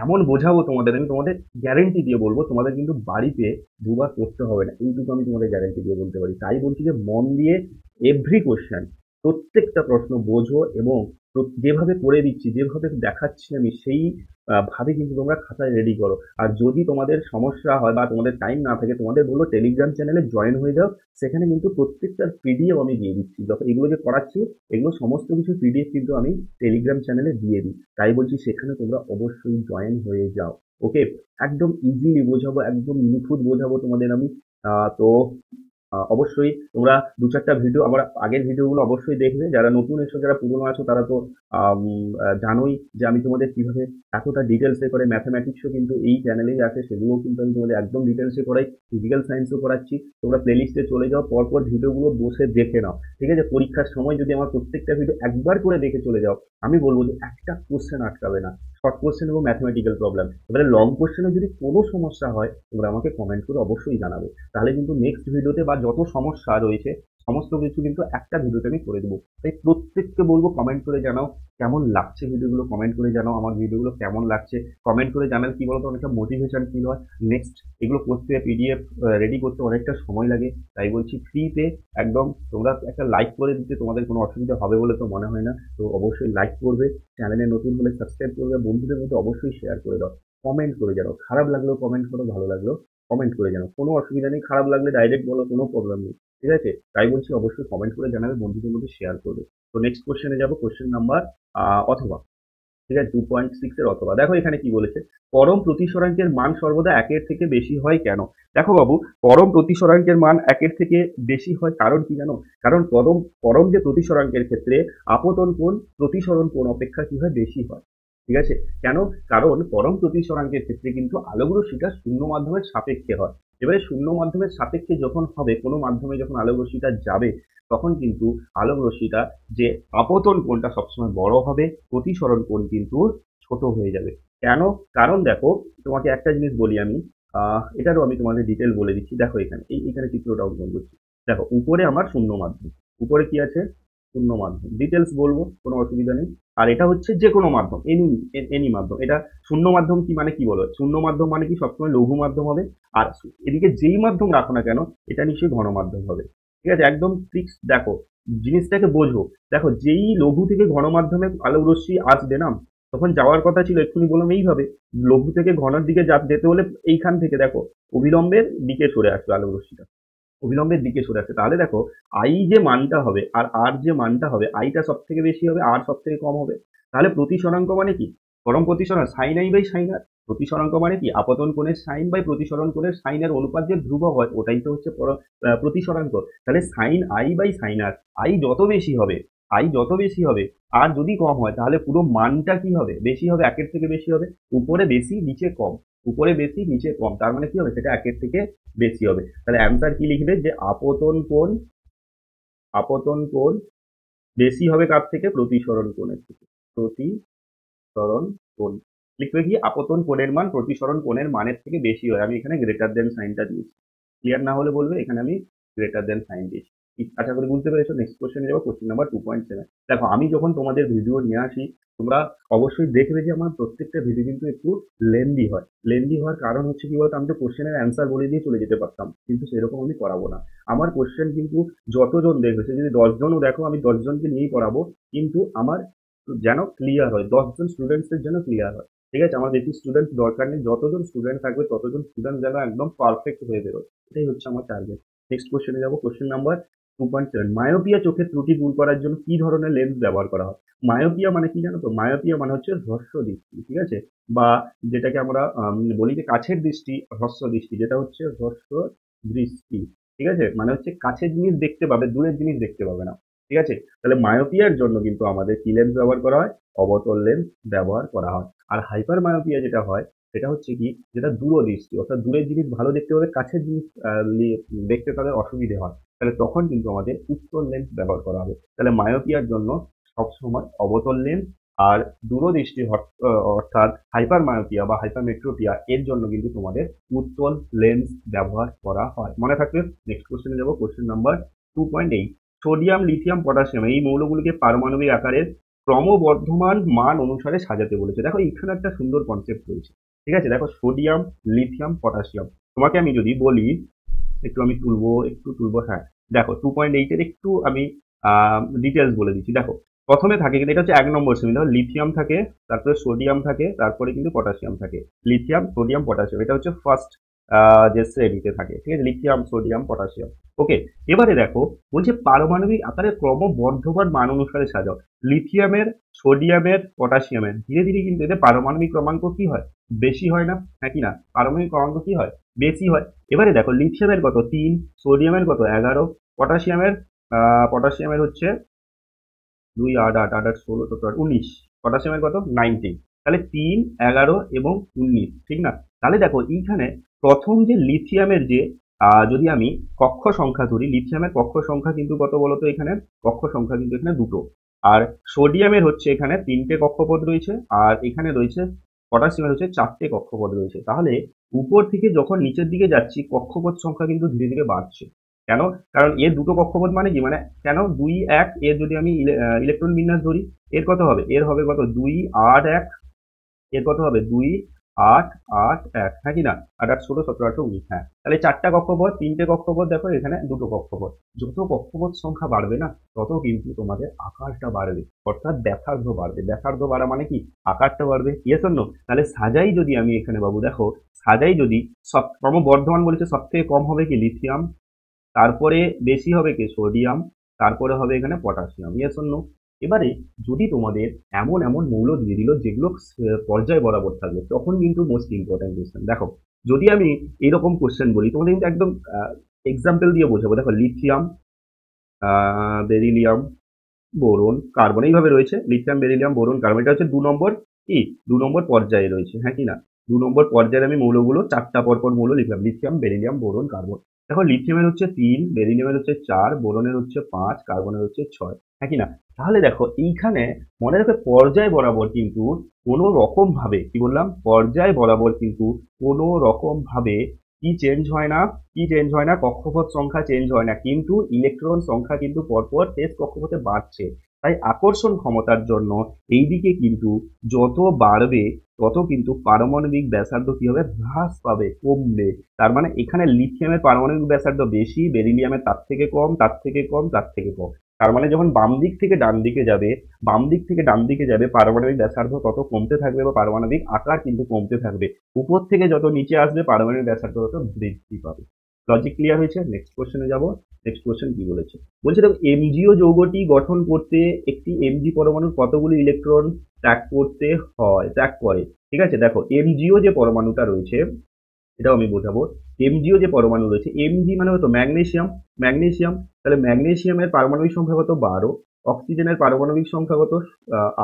এমন বোঝাবো তোমাদের, আমি তোমাদের গ্যারেন্টি দিয়ে বলবো, তোমাদের কিন্তু বাড়িতে দুবার করতে হবে না, এইটুকু আমি তোমাদের গ্যারেন্টি দিয়ে বলতে পারি। তাই বলছি যে মন দিয়ে এভরি কোশ্চেন, প্রত্যেকটা প্রশ্ন বোঝো এবং যেভাবে করে দিচ্ছি, যেভাবে দেখাচ্ছি আমি, সেই ভাবে কিন্তু তোমরা খাতায় রেডি করো। আর যদি তোমাদের সমস্যা হয় বা তোমাদের টাইম না থাকে, তোমাদের বলো টেলিগ্রাম চ্যানেলে জয়েন হয়ে যাও। সেখানে কিন্তু প্রত্যেকটার পিডিএফ আমি দিয়ে দিচ্ছি, যখন এগুলো যে করাচ্ছি এগুলো সমস্ত কিছু পিডিএফ কিন্তু আমি টেলিগ্রাম চ্যানেলে দিয়ে দিই। তাই বলছি সেখানে তোমরা অবশ্যই জয়েন হয়ে যাও। ওকে? একদম ইজিলি বোঝাবো, একদম নিখুঁত বোঝাবো তোমাদের আমি। তো অবশ্যই তোমরা দু চারটা ভিডিও, আমার আগের ভিডিওগুলো অবশ্যই দেখবে। যারা নতুন এসো, যারা পুরনো আছো, তারা তো জানোই যে আমি তোমাদের কিভাবে এতটা ডিটেলসে করে, ম্যাথামেটিক্সও কিন্তু এই চ্যানেলেই আছে, সেগুলোও কিন্তু আমি তোমাদের একদম ডিটেলসে করাই। ফিজিক্যাল সায়েন্সও করাচ্ছি। তোমরা প্লেলিস্টে চলে যাও, পরপর ভিডিওগুলো বসে দেখে নাও। ঠিক আছে? পরীক্ষার সময় যদি আমার প্রত্যেকটা ভিডিও একবার করে দেখে চলে যাও, আমি বলবো যে একটা কোশ্চেন আটকাবে না। শর্ট কোশ্চেন এবং ম্যাথমেটিক্যাল প্রবলেম, এবারে লং কোশ্চেনে যদি কোনো সমস্যা হয় তোমরা আমাকে কমেন্ট করে অবশ্যই জানাবে। তাহলে কিন্তু নেক্সট ভিডিওতে বা যত সমস্যা রয়েছে সমস্ত কিছু কিন্তু একটা ভিডিওতে আমি করে দেবো। তাই প্রত্যেককে বলবো কমেন্ট করে জানাও কেমন লাগছে ভিডিওগুলো, কমেন্ট করে জানাও আমার ভিডিওগুলো কেমন লাগছে। কমেন্ট করে জানালে কি বলতো অনেকটা মোটিভেশন ফিল হয়। নেক্সট এগুলো করতে, পিডিএফ রেডি করতে অনেকটা সময় লাগে। তাই বলছি ফ্রিতে একদম, তোমরা একটা লাইক করে দিতে তোমাদের কোনো অসুবিধা হবে বলে তো মনে হয় না। তো অবশ্যই লাইক করবে, চ্যানেলে নতুন হলে সাবস্ক্রাইব করবে, বন্ধুদের মধ্যে অবশ্যই শেয়ার করে দাও। কমেন্ট করে জানাও, খারাপ লাগলেও কমেন্ট করো, ভালো লাগলেও কমেন্ট করে জানাও, কোনো অসুবিধা নেই। খারাপ লাগলে ডাইরেক্ট বলো, কোনো প্রবলেম নেই। ঠিক আছে? তাই বলছি অবশ্যই কমেন্ট করে জানাবে, বন্ধুদের মধ্যে শেয়ার করবে। তো নেক্সট কোশ্চেনে যাবো, কোশ্চেন নাম্বার অথবা, ঠিক আছে, 2.6 এর অথবা। দেখো এখানে কি বলেছে, পরম প্রতিসরাঙ্কের মান সর্বদা একের থেকে বেশি হয় কেন? দেখো বাবু, পরম প্রতিসরাঙ্কের মান একের থেকে বেশি হয় কারণ কি জানো? কারণ পরম পরম যে প্রতিসরাঙ্কের ক্ষেত্রে আপতন কোণ প্রতিসরণ কোণ অপেক্ষা কি হয়? বেশি হয়। ঠিক আছে? কেন? কারণ পরম প্রতিসরাঙ্কের ক্ষেত্রে কিন্তু আলোক রশ্মিটা শূন্য মাধ্যমের সাপেক্ষে হয়। এবারে শূন্য মাধ্যমের সাপেক্ষে যখন হবে, কোনো মাধ্যমে যখন আলোক রশ্মিটা যাবে, তখন কিন্তু আলোক রশ্মিটা যে আপতন কোণটা সবসময় বড় হবে, প্রতিসরণ কোণ কিন্তু ছোট হয়ে যাবে। কেন? কারণ দেখো, তোমাকে একটা জিনিস বলি আমি, এটারও আমি তোমাদের ডিটেল বলে দিচ্ছি। দেখো এখানে এখানে চিত্রটা অঙ্কন করছি। দেখো উপরে আমার শূন্য মাধ্যম, উপরে কি আছে? শূন্য মাধ্যম। ডিটেলস বলবো, কোনো অসুবিধা নেই। আর এটা হচ্ছে যে কোনো মাধ্যম, এনি এনি মাধ্যম। এটা শূন্য মাধ্যম কি মানে কি বলো? শূন্য মাধ্যম মানে কি সবসময় লঘু মাধ্যম হবে। আর এদিকে যেই মাধ্যম রাখো না কেন, এটা নিশ্চয়ই ঘন মাধ্যম হবে। ঠিক আছে? একদম ফিক্স। দেখো জিনিসটাকে বোঝো। দেখো যেই লঘু থেকে ঘন মাধ্যমে আলোক রশ্মি আসবে না, তখন যাওয়ার কথা ছিল, এক্ষুনি বললাম এইভাবে, লঘু থেকে ঘনের দিকে যেতে হলে এইখান থেকে দেখো অবিলম্বের দিকে সরে আসবে আলোক রশ্মিটা, অবিলম্বের দিকে সরে আসছে। তাহলে দেখো আই যে মানটা হবে আর আর যে মানটা হবে, আইটা সব থেকে বেশি হবে, আর সব থেকে কম হবে। তাহলে প্রতিসরাঙ্ক মানে কি? পরম প্রতিসরণ সাইন আই বাই সাইন আর। প্রতিসরাঙ্ক মানে কি? আপতন কোণের সাইন বাই প্রতিসরণ কোণের সাইনের অনুপাত যে ধ্রুবক হয়, ওটাই তো হচ্ছে প্রতিসরাঙ্ক। তাহলে sine i by sine r, i যত বেশি হবে, আই যত বেশি হবে, আর যদি কম হয়, তাহলে পুরো মানটা কি হবে? বেশি হবে, একের থেকে বেশি হবে। উপরে বেশি নিচে কম, উপরে বেশি নিচে কম, তার মানে কি হবে? সেটা একের থেকে বেশি হবে। তাহলে অ্যান্সার কি লিখবে? যে আপতন কোণ, আপতন কোণ বেশি হবে কার থেকে? প্রতিসরণ কোণের থেকে। প্রতিসরণ কোণ লিখবে কি? আপতন কোণের মান প্রতিসরণ কোণের মানের থেকে বেশি হয়। আমি এখানে গ্রেটার দেন সাইনটা দিয়েছি। ক্লিয়ার না হলে বলবে, এখানে আমি গ্রেটার দেন সাইন দিয়েছি। আশা করি বুঝতে পেরেছো। নেক্সট কোশ্চেনে যাবো, কোশ্চেন নাম্বার 2.7। দেখো আমি যখন তোমাদের ভিডিও নিয়ে আসি, তোমরা অবশ্যই দেখবে যে আমার প্রত্যেকটা ভিডিও কিন্তু একটু লেন্দি হয়। লেন্দি হওয়ার কারণ হচ্ছে কি বলতো, আমি তো কোশ্চেনের অ্যান্সার বলে দিয়ে চলে যেতে পারতাম, কিন্তু সেরকম আমি করাবো না। আমার কোশ্চেন কিন্তু যতজন দেখবে, সে যদি 10 জনও দেখো, আমি 10 জনকে নিয়েই পড়াবো, কিন্তু আমার যেন ক্লিয়ার হয়, 10 জন স্টুডেন্টসের যেন ক্লিয়ার হয়। ঠিক আছে, আমার বেশি স্টুডেন্ট দরকার নেই, যতজন স্টুডেন্ট থাকবে ততজন স্টুডেন্ট যেন একদম পারফেক্ট হয়ে বেরোয়, এটাই হচ্ছে আমার টার্গেট। নেক্সট কোশ্চেনে যাবো, কোশ্চেন নাম্বার 2.7। মায়োপিয়া চোখের ত্রুটি দূর করার জন্য কি ধরনের লেন্স ব্যবহার করা হয়? মায়োপিয়া মানে কি জানো তো? মায়োপিয়া মানে হচ্ছে হ্রস্ব দৃষ্টি, ঠিক আছে, বা যেটাকে আমরা বলি যে কাছের দৃষ্টি, হ্রস্ব দৃষ্টি, যেটা হচ্ছে হ্রস্ব দৃষ্টি। ঠিক আছে, মানে হচ্ছে কাছের জিনিস দেখতে পাবে, দূরের জিনিস দেখতে পাবে না। ঠিক আছে, তাহলে মায়োপিয়ার জন্য কিন্তু আমাদের কি লেন্স ব্যবহার করা হয়? অবতল লেন্স ব্যবহার করা হয়। আর হাইপার মায়োপিয়া যেটা হয়, সেটা হচ্ছে কি, যেটা দূরদৃষ্টি, অর্থাৎ দূরের জিনিস ভালো দেখতে পাবে, কাছের জিনিস দেখতে তাদের অসুবিধে হয়, তাহলে তখন কিন্তু আমাদের উত্তল লেন্স ব্যবহার করা হবে। তাহলে মায়োপিয়ার জন্য সবসময় অবতল লেন্স, আর দূরদৃষ্টি অর্থাৎ হাইপার মায়োপিয়া বা হাইপারমেট্রোপিয়া, এর জন্য কিন্তু তোমাদের উত্তল লেন্স ব্যবহার করা হয়, মনে থাকবে। নেক্সট কোশ্চেনে যাবো, question number 2.8। Sodium, lithium, potassium এই মৌলগুলিকে পারমাণবিক আকারের ক্রমবর্ধমান মান অনুসারে সাজাতে বলেছে। দেখো এখানে একটা সুন্দর কনসেপ্ট রয়েছে। ঠিক আছে, দেখো সোডিয়াম, লিথিয়াম, পটাশিয়াম, তোমাকে আমি যদি বলি, একটু তুলবো, হ্যাঁ। দেখো 2.8 এর একটু আমি ডিটেলস বলে দিচ্ছি। দেখো প্রথমে থাকে, কিন্তু এটা হচ্ছে 1 নম্বর শ্রেণী, দেখো লিথিয়াম থাকে, তারপরে সোডিয়াম থাকে, তারপরে কিন্তু পটাশিয়াম থাকে। লিথিয়াম, সোডিয়াম, পটাশিয়াম, এটা হচ্ছে ফার্স্ট যে শ্রেণীতে থাকে। ঠিক আছে, লিথিয়াম, সোডিয়াম, পটাশিয়াম। ওকে, এবারে দেখো বলছে পারমাণবিক আকারে ক্রমবর্ধমান মান অনুসারে সাজাও। লিথিয়ামের, সোডিয়ামের, পটাশিয়ামের ধীরে ধীরে কিন্তু এদের পারমাণবিক ক্রমাঙ্ক কি হয়? বেশি হয় না? হ্যাঁ কি না? পারমাণবিক ক্রমাঙ্ক কি হয়? বেশি হয়। এবারে দেখো লিথিয়ামের কত? 3, সোডিয়ামের কত? 11, পটাশিয়ামের পটাশিয়ামের হচ্ছে 2, 8, 8, 8, 8, 16, 17, 19, পটাশিয়ামের কত? 19। তাহলে 3, 11 এবং 19, ঠিক না? তাহলে দেখো এইখানে প্রথম যে লিথিয়ামের যে যদি আমি কক্ষ সংখ্যা ধরি, লিথিয়ামের কক্ষ সংখ্যা কিন্তু কত বলতো? এখানে কক্ষ সংখ্যা কিন্তু এখানে দুটো। আর সোডিয়ামের হচ্ছে এখানে 3টে কক্ষপথ রয়েছে, আর এখানে রয়েছে পটাশিয়ামের হচ্ছে 4টে কক্ষপথ রয়েছে। তাহলে উপর থেকে যখন নিচের দিকে যাচ্ছি, কক্ষপথ সংখ্যা কিন্তু ধীরে ধীরে বাড়ছে। কেন? কারণ এর দুটো কক্ষপথ মানে কি, মানে কেন 2, 1, এর যদি আমি ইলেকট্রন বিন্যাস ধরি, এর কত হবে? এর হবে কত? 2, 8, 1, এর কত হবে? 2, 8, 8, 1, হ্যাঁ কি না? 8, 8, 16, 17, 18, 19, হ্যাঁ। তাহলে 4টা কক্ষপথ, 3টে কক্ষপথ, দেখো এখানে দুটো কক্ষপথ। যত কক্ষপথ সংখ্যা বাড়বে না, তত কিন্তু তোমাদের আকারটা বাড়বে, অর্থাৎ ব্যাসার্ধ বাড়বে। ব্যাসার্ধ বাড়া মানে কি? আকারটা বাড়বে। Yes or no? তাহলে সাজাই যদি আমি এখানে বাবু দেখো, সাজাই যদি সব ক্রমবর্ধমান বলেছে, সব থেকে কম হবে কি? লিথিয়াম, তারপরে বেশি হবে কি? সোডিয়াম, তারপরে হবে এখানে পটাশিয়াম। Yes or no? এবারে যদি তোমাদের এমন এমন মৌল দিয়ে দিল যেগুলো পর্যায় বরাবর থাকবে, তখন কিন্তু মোস্ট ইম্পর্টেন্ট কোশ্চেন। দেখো যদি আমি এরকম কোশ্চেন বলি, তোমাদের কিন্তু একদম এক্সাম্পল দিয়ে বোঝাবো। দেখো লিথিয়াম, বেরিলিয়াম, বোরন, কার্বন, এইভাবে রয়েছে। লিথিয়াম, বেরিলিয়াম, বোরন, কার্বন, এটা হচ্ছে 2 নম্বর কি? 2 নম্বর পর্যায়ে রয়েছে, হ্যাঁ কি না? 2 নম্বর পর্যায়ে আমি মৌলগুলো 4টা পরপর মৌল লিখলাম, লিথিয়াম, বেরিলিয়াম, বোরন, কার্বন। দেখো লিথিয়ামের হচ্ছে 3, বেরিলিয়ামের হচ্ছে 4, বোরনের হচ্ছে 5, কার্বনের হচ্ছে 6, হ্যাঁ কি না? তাহলে দেখো এইখানে মনে রাখবে পর্যায় বরাবর কিন্তু কোনো রকম ভাবে, কি বললাম? পর্যায় বরাবর কিন্তু কোনো রকম ভাবে কি চেঞ্জ হয় না? কি চেঞ্জ হয় না? কক্ষপথ সংখ্যা চেঞ্জ হয় না, কিন্তু ইলেকট্রন সংখ্যা কিন্তু পরপর শেষ কক্ষপথে বাড়ছে। তাই আকর্ষণ ক্ষমতার জন্য এইদিকে কিন্তু যত বাড়বে, তত কিন্তু পারমাণবিক ব্যাসার্ধ কি হবে? হ্রাস পাবে, কমবে। তার মানে এখানে লিথিয়ামের পারমাণবিক ব্যাসার্ধ বেশি, বেরিলিয়ামের তার থেকে কম, তার থেকে কম, তার থেকে কম। তার মানে যখন বাম দিক থেকে ডান দিকে যাবে, বাম দিক থেকে ডান দিকে যাবে, পারমাণবিক ব্যাসার্ধ তত কমতে থাকবে, বা পারমাণবিক আকার কিন্তু কমতে থাকবে। উপর থেকে যত নিচে আসবে, পারমাণবিক ব্যাসার্ধ তত বৃদ্ধি পাবে। লজিক ক্লিয়ার হয়েছে? নেক্সট কোশ্চেনে যাব। নেক্সট কোশ্চেন কি বলেছে? বলছে দেখো এমজিও যৌগটি গঠন করতে একটি এমজি পরমাণুর কতগুলি ইলেকট্রন ত্যাগ করে? ঠিক আছে, দেখো এমজিও যে পরমাণুটা রয়েছে, এটাও আমি বোঝাবো। এমজিও যে পরমাণু রয়েছে, এমজি মানে হতো ম্যাগনেসিয়াম, ম্যাগনেসিয়াম। তাহলে ম্যাগনেসিয়ামের পারমাণবিক সংখ্যা কত? 12। অক্সিজেনের পারমাণবিক সংখ্যা কত?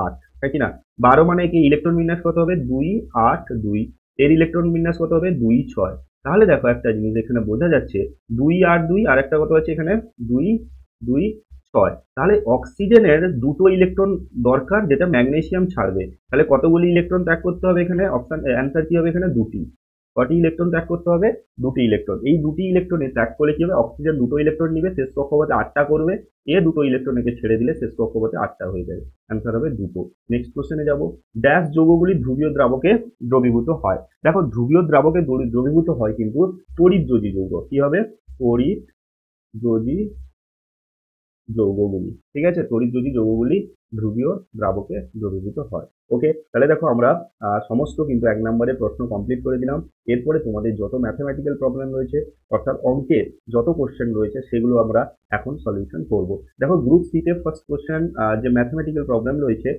8, তাই কি না? 12 মানে কি ইলেকট্রন বিন্যাস কত হবে? 2, 8, 2। এর ইলেকট্রন বিন্যাস কত হবে? 2, 6। তাহলে দেখো একটা জিনিস এখানে বোঝা যাচ্ছে, 2, 8, 2, আর একটা কত আছে এখানে? 2, 2, 6। তাহলে অক্সিজেনের দুটো ইলেকট্রন দরকার, যেটা ম্যাগনেসিয়াম ছাড়বে। তাহলে কতগুলি ইলেকট্রন ত্যাগ করতে হবে এখানে? অপশন অ্যান্সার কি হবে এখানে? 2টি। কটি ইলেকট্রন ত্যাগ করতে হবে? দুটি ইলেকট্রন। এই দুটি ইলেকট্রনে ত্যাগ করলে কি হবে? অক্সিজেন দুটো ইলেকট্রন নিবে, শেষ কক্ষপথে 8টা করবে, এ দুটো ইলেকট্রন একে ছেড়ে দিলে শেষ কক্ষপথে 8টা হয়ে যাবে। অ্যান্সার হবে দুটো। নেক্সট কোশ্চেনে যাব। ড্যাশ যৌগগুলি ধ্রুবীয় দ্রাবকে দ্রবীভূত হয়। দেখো ধ্রুবীয় দ্রাবকে দ্রবীভূত হয় কিন্তু তড়িৎযোজী যৌগ। কি হবে? তড়িৎযোজী যৌগগুলি। ঠিক আছে, তড়িৎযোজী যৌগগুলি ধ্রুবীয় দ্রাবকে দ্রবীভূত হয়। ওকে, তাহলে দেখো আমরা সমস্ত কিন্তু 1 নম্বরের প্রশ্ন কমপ্লিট করে দিলাম। এরপরে তোমাদের যত ম্যাথমেটিক্যাল প্রবলেম রয়েছে, অর্থাৎ অঙ্কের যত কোশ্চেন রয়েছে, সেগুলো আমরা এখন সলিউশন করব। দেখো গ্রুপ সি তে ফার্স্ট কোশ্চেন যে ম্যাথমেটিক্যাল প্রবলেম রয়েছে,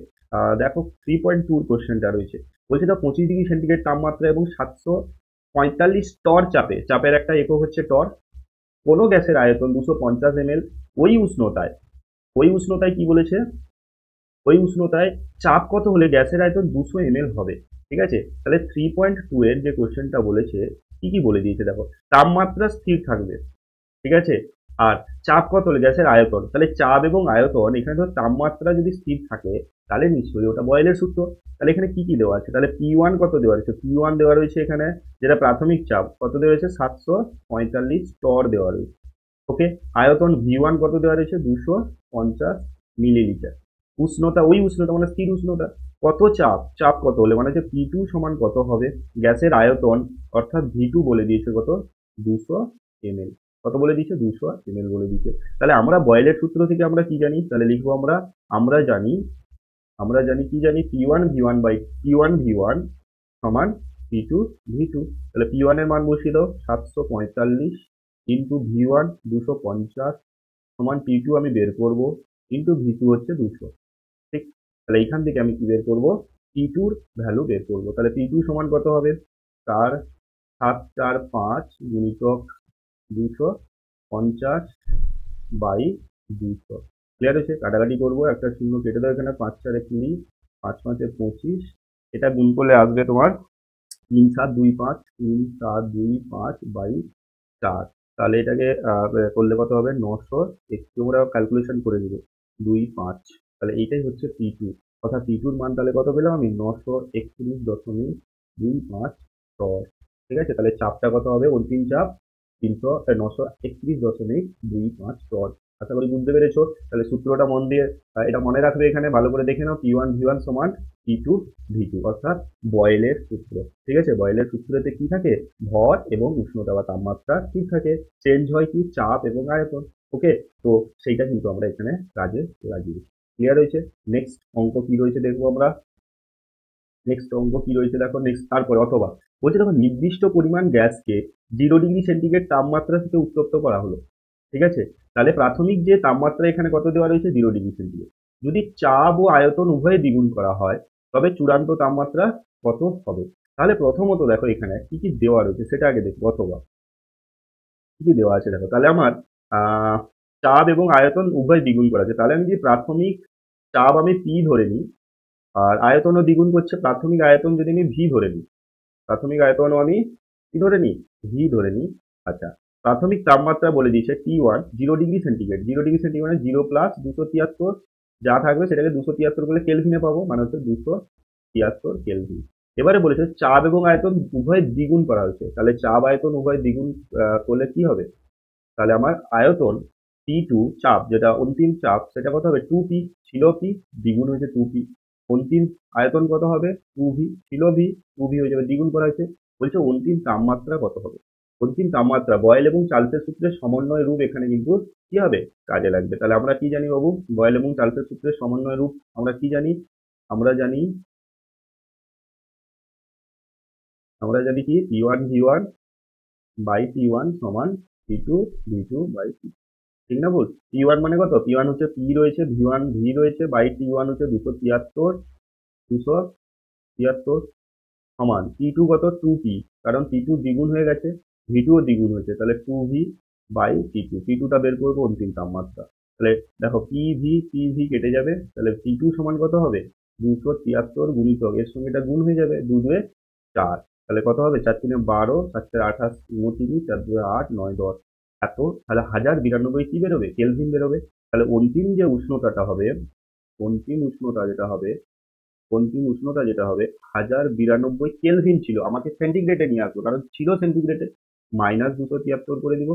দেখো 3.2 কোশ্চেনটা রয়েছে। বলছে তো 25 ডিগ্রি সেন্টিগ্রেড তাপমাত্রা এবং 745 টর চাপের একটা একক হচ্ছে টর। কোনো গ্যাসের আয়তন 250 ml। ওই উষ্ণতায় কি বলেছে? ওই উষ্ণতায় চাপ কত হলে গ্যাসের আয়তন 200 ml হবে? ঠিক আছে, তাহলে 3.2 এর যে কোশ্চেনটা বলেছে, কি কি বলে দিয়েছে দেখো। তাপমাত্রা স্থির থাকবে, ঠিক আছে, আর চাপ কত হলে গ্যাসের আয়তন। তাহলে চাপ এবং আয়তন, এখানে ধর তাপমাত্রা যদি স্থির থাকে তাহলে নিশ্চয়ই ওটা বয়েলের সূত্র। তাহলে এখানে কি কি দেওয়া আছে? তাহলে P1 কত দেওয়া রয়েছে? P1 দেওয়া রয়েছে এখানে, যেটা প্রাথমিক চাপ, কত দেওয়া রয়েছে? 745 টর দেওয়া রয়েছে। ওকে, আয়তন V1 কত দেওয়া রয়েছে? 250 মিলিলিটার। উষ্ণতা, ওই উষ্ণতা মানে স্থির উষ্ণতা। কত চাপ কত হলে মানে হচ্ছে P2 সমান কত হবে? গ্যাসের আয়তন অর্থাৎ V2 বলে দিয়েছে কত? 200 ml। কত বলে দিয়েছে? 200 ml বলে দিয়েছে। তাহলে আমরা বয়েলের সূত্র থেকে আমরা কি জানি? তাহলে লিখবো আমরা, আমরা জানি কি জানি? P1 V1 সমান P2 V2। তাহলে P1 এর মান বসিয়ে দাও, 745 ইন্টু V1 250 সমান P2 আমি বের করব, ইন্টু V2 হচ্ছে 200। ঠিক, তাহলে এইখান থেকে আমি কি বের করব? P2 র ভ্যালু বের করব। তাহলে P2 সমান কত হবে? 745 গুণিতক 250 বাই 200। ক্লিয়ার হয়েছে? কাটাকাটি করবো, একটা শূন্য কেটে দাও এখানে, 5 4 20, 5 5 25। এটা গুণ করলে আসবে তোমার 3 7 2 5, 3 7 2 5 বাই 4। তাহলে এটাকে করলে কত হবে? 900। একটু আমরা ক্যালকুলেশন করে দিব, 2 5। তাহলে এইটাই হচ্ছে P2, অর্থাৎ P2 র মান তাহলে কত পেলাম আমি? 931.25 টর। ঠিক আছে, তাহলে চাপটা কত হবে? অন্তিম চাপ 931.25 টর। আশা করি বুঝতে পেরেছো। তাহলে সূত্রটা মন দিয়ে এটা মনে রাখবে, এখানে ভালো করে দেখে নাও। P1 V1 সমান P2 V2, অর্থাৎ বয়েলের সূত্র। ঠিক আছে, বয়েলের সূত্রতে কি থাকে? ভর এবং উষ্ণতা বা তাপমাত্রা ঠিক থাকে, চেঞ্জ হয় কি? চাপ এবং আয়তন। ওকে, তো সেইটা কিন্তু আমরা এখানে কাজে লাগিয়ে। ক্লিয়ার হয়েছে? নেক্সট অঙ্ক কি রয়েছে দেখবো আমরা। দেখো নেক্সট, তারপরে অথবা বলছে দেখো নির্দিষ্ট পরিমাণ গ্যাসকে 0 ডিগ্রি সেন্টিগ্রেড তাপমাত্রা থেকে উত্তপ্ত করা হলো। ঠিক আছে, তাহলে প্রাথমিক যে তাপমাত্রা এখানে কত দেওয়া রয়েছে? 0 ডিগ্রি সেন্টিগ্রেড। যদি চাপ ও আয়তন উভয়ে দ্বিগুণ করা হয় তবে চূড়ান্ত তাপমাত্রা কত হবে? তাহলে প্রথমত দেখো এখানে কি কি দেওয়া রয়েছে সেটা আগে দেখবো। অথবা কি কি দেওয়া আছে দেখো। তাহলে আমার আহ চাপ এবং আয়তন উভয় দ্বিগুণ করা আছে। তাহলে আমি যে প্রাথমিক চাপ আমি P ধরে নিই, আর আয়তনও দ্বিগুণ করছে, প্রাথমিক আয়তন যদি আমি V ধরে নিই, প্রাথমিক আয়তনও আমি কি ধরে নিই? ভি ধরে নিই। আচ্ছা, প্রাথমিক তাপমাত্রা বলে দিয়েছে T1 0 degree centigrade. 0 degree centigrade মানে 0 প্লাস 273, যা থাকবে সেটাকে 273 করলে কেলভিনে পাবো, মানে হচ্ছে 273 কেলভিন। এবারে বলেছে চাপ এবং আয়তন উভয় দ্বিগুণ করা হয়েছে। তাহলে চাপ আয়তন উভয় দ্বিগুণ করলে কি হবে? তাহলে আমার আয়তন T2 চাপ, যেটা অন্তিম চাপ, সেটা কত হবে? 2P। ছিল P, দ্বিগুণ হয়েছে 2P। অন্তিম আয়তন কত হবে? 2V। ছিল V, 2V হয়ে যাবে, দ্বিগুণ করা হয়েছে। বলছে অন্তিম তাপমাত্রা কত হবে? অন্তিম তাপমাত্রা বয়েল এবং চার্লসের সূত্রের সমন্বয় রূপ এখানে কিন্তু কি হবে? কাজে লাগবে। তাহলে আমরা কি জানি বাবু? বয়েল এবং চার্লসের সূত্রের সমন্বয় রূপ আমরা কি জানি? আমরা জানি কি? P1 V1 বাই P1 সমান P2 V2 বাই P। ঠিক না ভুল? P1 মানে কত? P1 হচ্ছে P রয়েছে, V1 V রয়েছে, বাই T1 হচ্ছে 273 সমান T2 কত? 2P, কারণ T2 দ্বিগুণ হয়ে গেছে, V2 ও দ্বিগুণ হয়েছে, তাহলে 2V বাই T2। T2টা বের করবো, অন্তিম তাপমাত্রা। তাহলে দেখো PV কেটে যাবে, তাহলে T2 সমান কত হবে? 273 গুণিতক, এর সঙ্গে এটা গুণ হয়ে যাবে, 2 2 4। তাহলে কত হবে? 4 3 12, 4 4 28 29, 4 2 8 9 10, এত। তাহলে 1092 কি বেরোবে? কেলভিন বেরোবে। তাহলে অন্তিম যে উষ্ণতাটা হবে, অন্তিম উষ্ণতা যেটা হবে, অন্তিম উষ্ণতা যেটা হবে 1092 কেলভিন ছিল, আমাকে সেন্টিগ্রেডে নিয়ে আসবো কারণ ছিল সেন্টিগ্রেডে। -273 করে দিব,